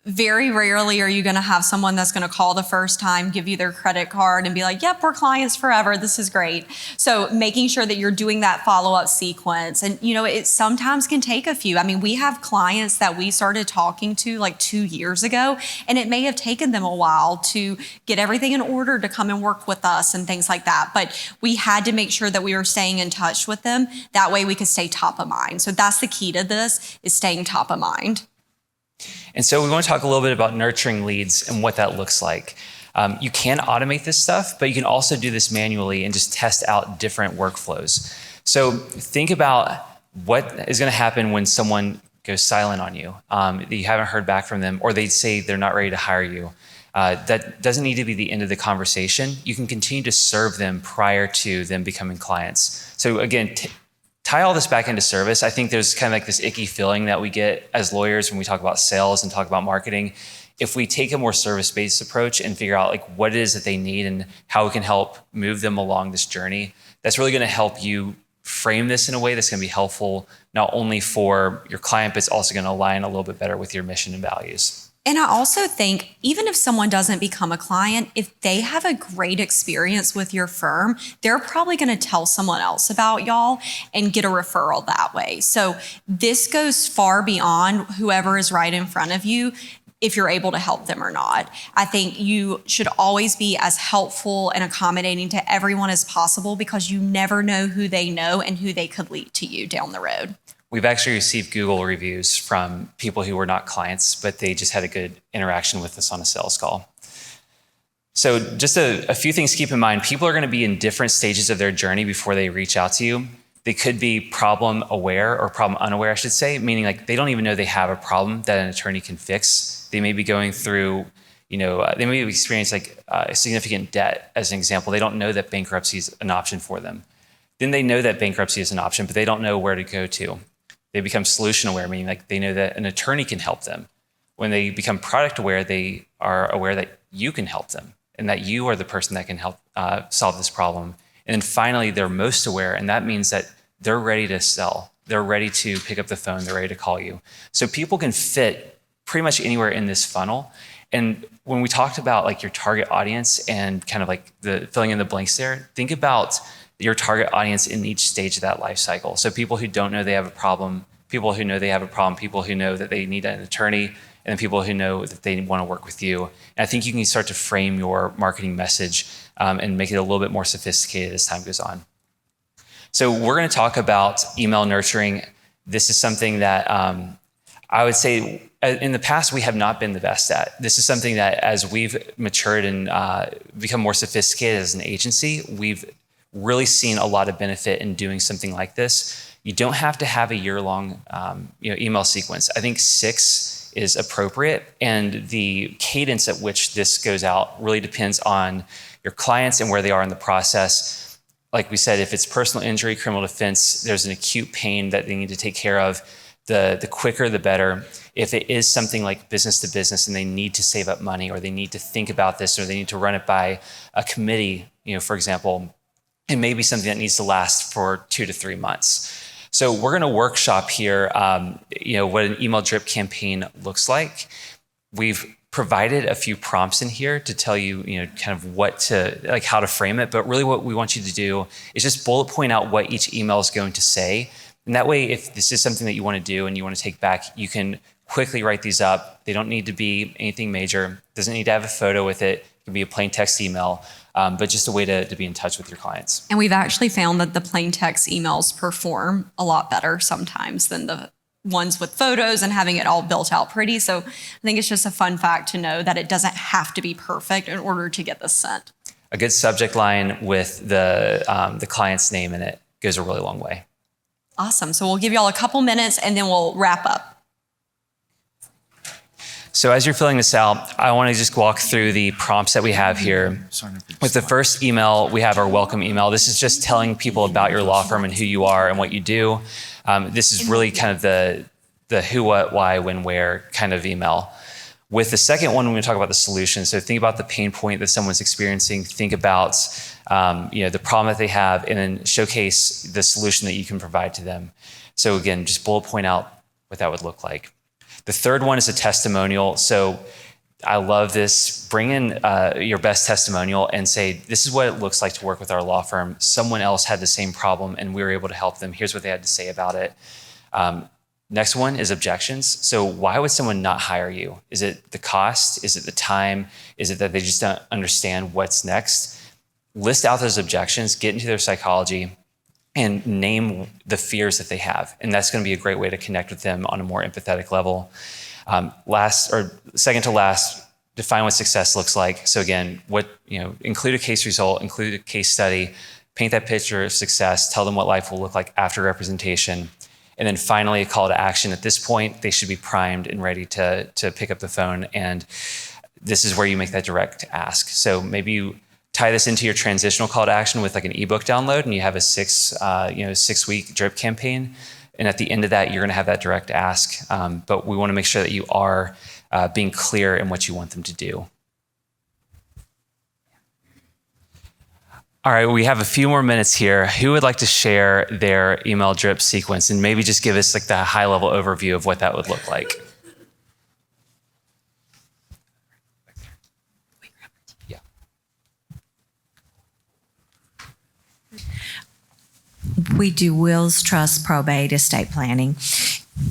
B: very rarely are you going to have someone that's going to call the first time, give you their credit card and be like, yep, we're clients forever. This is great. So making sure that you're doing that follow-up sequence. And, it sometimes can take a few. I mean, we have clients that we started talking to like 2 years ago, and it may have taken them a while to get everything in order to come and work with us and things like that. But we had to make sure that we were staying in touch with them. That way we could stay top of mind. So that's the key to this, is staying top of mind.
C: And so we want to talk a little bit about nurturing leads and what that looks like. You can automate this stuff, but you can also do this manually and just test out different workflows. So think about what is going to happen when someone goes silent on you, that you haven't heard back from them, or they say they're not ready to hire you. That doesn't need to be the end of the conversation. You can continue to serve them prior to them becoming clients. So again, tie all this back into service. I think there's kind of like this icky feeling that we get as lawyers when we talk about sales and talk about marketing. If we take a more service-based approach and figure out like what it is that they need and how we can help move them along this journey, that's really going to help you frame this in a way that's going to be helpful, not only for your client, but it's also going to align a little bit better with your mission and values.
B: And I also think even if someone doesn't become a client, if they have a great experience with your firm, they're probably going to tell someone else about y'all and get a referral that way. So this goes far beyond whoever is right in front of you, if you're able to help them or not. I think you should always be as helpful and accommodating to everyone as possible, because you never know who they know and who they could lead to you down the road.
C: We've actually received Google reviews from people who were not clients, but they just had a good interaction with us on a sales call. So just a few things to keep in mind. People are going to be in different stages of their journey before they reach out to you. They could be problem aware, or problem unaware, I should say, meaning like they don't even know they have a problem that an attorney can fix. They may be going through, they may have experienced like significant debt, as an example. They don't know that bankruptcy is an option for them. Then they know that bankruptcy is an option, but they don't know where to go to. They become solution aware, meaning like they know that an attorney can help them. When they become product aware, they are aware that you can help them and that you are the person that can help solve this problem. And then finally, they're most aware, and that means that they're ready to sell. They're ready to pick up the phone. They're ready to call you. So people can fit pretty much anywhere in this funnel. And when we talked about like your target audience and kind of like the filling in the blanks there, think about your target audience in each stage of that life cycle. So people who don't know they have a problem, people who know they have a problem, people who know that they need an attorney, and then people who know that they want to work with you. And I think you can start to frame your marketing message and make it a little bit more sophisticated as time goes on. So we're going to talk about email nurturing. This is something that I would say in the past we have not been the best at. This is something that as we've matured and become more sophisticated as an agency, we've really seen a lot of benefit in doing something like this. You don't have to have a year-long email sequence. I think 6 is appropriate, and the cadence at which this goes out really depends on your clients and where they are in the process. Like we said, if it's personal injury, criminal defense, there's an acute pain that they need to take care of. The quicker, the better. If it is something like business to business and they need to save up money, or they need to think about this, or they need to run it by a committee, for example, it may be something that needs to last for 2 to 3 months. So we're going to workshop here, what an email drip campaign looks like. We've provided a few prompts in here to tell you, kind of how to frame it. But really what we want you to do is just bullet point out what each email is going to say. And that way, if this is something that you want to do and you want to take back, you can quickly write these up. They don't need to be anything major. It doesn't need to have a photo with it. It can be a plain text email. But just a way to be in touch with your clients.
B: And we've actually found that the plain text emails perform a lot better sometimes than the ones with photos and having it all built out pretty. So I think it's just a fun fact to know that it doesn't have to be perfect in order to get this sent.
C: A good subject line with the client's name in it goes a really long way.
B: Awesome. So we'll give you all a couple minutes and then we'll wrap up.
C: So as you're filling this out, I want to just walk through the prompts that we have here. With the first email, we have our welcome email. This is just telling people about your law firm and who you are and what you do. This is really kind of the who, what, why, when, where kind of email. With the second one, we're going to talk about the solution. So think about the pain point that someone's experiencing. Think about the problem that they have, and then showcase the solution that you can provide to them. So again, just bullet point out what that would look like. The third one is a testimonial. So I love this. Bring in your best testimonial and say, this is what it looks like to work with our law firm. Someone else had the same problem and we were able to help them. Here's what they had to say about it. Next one is objections. So why would someone not hire you? Is it the cost? Is it the time? Is it that they just don't understand what's next? List out those objections, get into their psychology, and name the fears that they have. And that's going to be a great way to connect with them on a more empathetic level. Second to last, define what success looks like. So again, include a case result, include a case study, paint that picture of success, tell them what life will look like after representation. And then finally, a call to action. At this point, they should be primed and ready to pick up the phone. And this is where you make that direct ask. So maybe you tie this into your transitional call to action with like an ebook download, and you have a 6-week drip campaign. And at the end of that, you're going to have that direct ask. But we want to make sure that you are being clear in what you want them to do. All right, we have a few more minutes here. Who would like to share their email drip sequence and maybe just give us like the high level overview of what that would look like? Yeah.
J: We do wills, trust, probate, estate planning.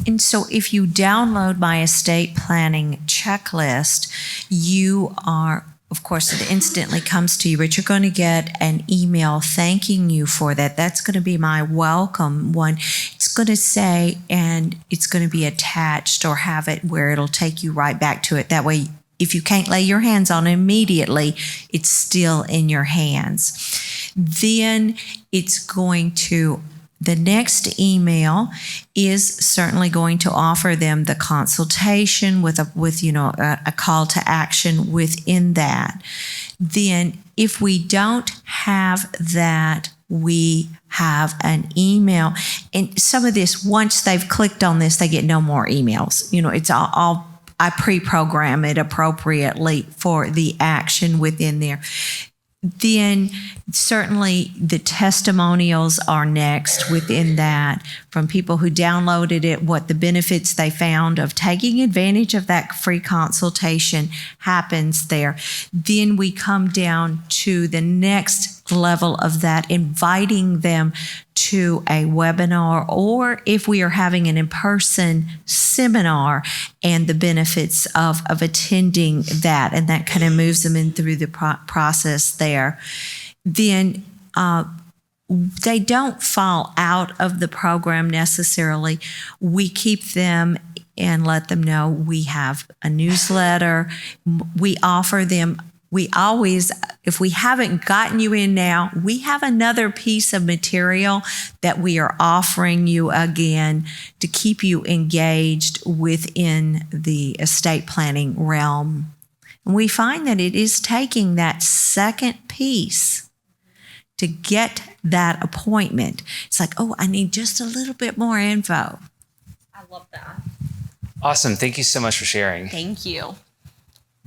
J: And so if you download my estate planning checklist, you are, of course, it instantly comes to you, but you're going to get an email thanking you for that. That's going to be my welcome one. It's going to say, and it's going to be attached or have it where it'll take you right back to it. That way, if you can't lay your hands on it immediately, it's still in your hands. Then it's going to, the next email is certainly going to offer them the consultation with a call to action within that. Then if we don't have that, we have an email. And some of this, once they've clicked on this, they get no more emails. It's all I pre-program it appropriately for the action within there. Then certainly the testimonials are next within that from people who downloaded it, what the benefits they found of taking advantage of that free consultation happens there. Then we come down to the next level of that, inviting them to a webinar, or if we are having an in-person seminar, and the benefits of attending that, and that kind of moves them in through the process there. Then they don't fall out of the program necessarily. We keep them and let them know we have a newsletter. We offer them, we always if we haven't gotten you in now, we have another piece of material that we are offering you again to keep you engaged within the estate planning realm. And we find that it is taking that second piece to get that appointment. It's like, oh, I need just a little bit more info.
B: I love that.
C: Awesome. Thank you so much for sharing.
B: Thank you.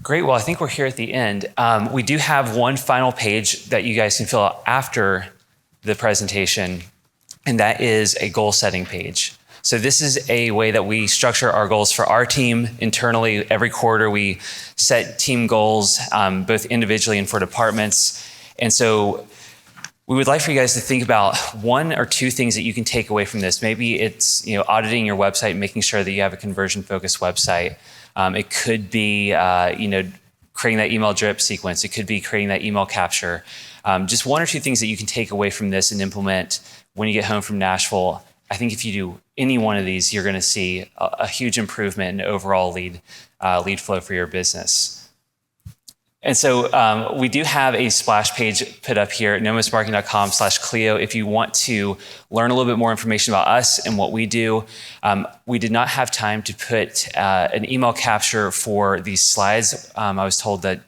C: Great. Well, I think we're here at the end. We do have one final page that you guys can fill out after the presentation, and that is a goal setting page. So this is a way that we structure our goals for our team internally. Every quarter, we set team goals, both individually and for departments. And so we would like for you guys to think about one or two things that you can take away from this. Maybe it's auditing your website, making sure that you have a conversion-focused website. It could be creating that email drip sequence. It could be creating that email capture. Just one or two things that you can take away from this and implement when you get home from Nashville. I think if you do any one of these, you're going to see a huge improvement in overall lead flow for your business. And so we do have a splash page put up here at nomosmarketing.com/Clio. If you want to learn a little bit more information about us and what we do, we did not have time to put an email capture for these slides. I was told that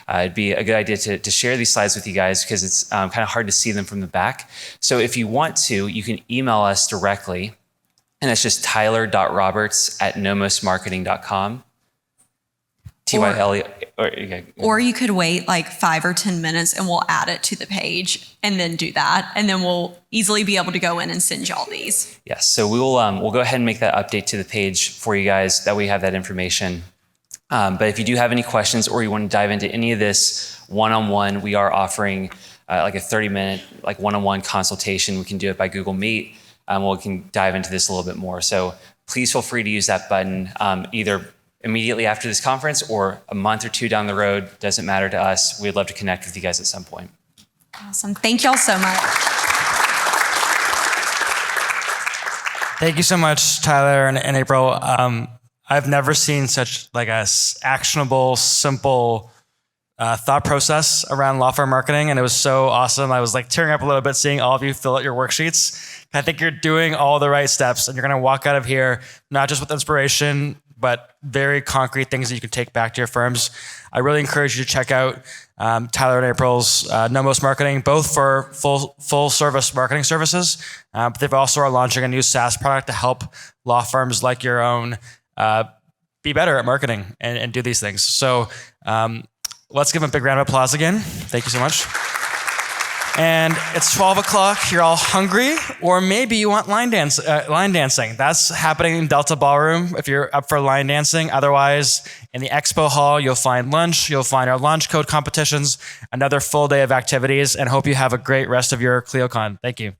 C: it'd be a good idea to share these slides with you guys because it's kind of hard to see them from the back. So if you want to, you can email us directly, and it's just tyler.roberts@nomosmarketing.com.
B: Or you could wait like 5 or 10 minutes and we'll add it to the page and then do that. And then we'll easily be able to go in and send y'all these.
C: Yes, so we'll go ahead and make that update to the page for you guys, that we have that information. But if you do have any questions or you want to dive into any of this one-on-one, we are offering like a 30-minute like one-on-one consultation. We can do it by Google Meet. We can dive into this a little bit more. So please feel free to use that button either immediately after this conference or a month or two down the road. Doesn't matter to us. We'd love to connect with you guys at some point.
B: Awesome. Thank y'all so much.
A: Thank you so much, Tyler and April. I've never seen such like a actionable, simple thought process around law firm marketing, and it was so awesome. I was like tearing up a little bit seeing all of you fill out your worksheets. I think you're doing all the right steps, and you're going to walk out of here not just with inspiration, but very concrete things that you can take back to your firms. I really encourage you to check out Tyler and April's Nomos Marketing, both for full service marketing services. But they've also are launching a new SaaS product to help law firms like your own be better at marketing and do these things. So let's give them a big round of applause again. Thank you so much. And it's 12 o'clock. You're all hungry, or maybe you want line dancing. That's happening in Delta Ballroom if you're up for line dancing. Otherwise, in the expo hall, you'll find lunch. You'll find our launch code competitions, another full day of activities, and hope you have a great rest of your ClioCon. Thank you.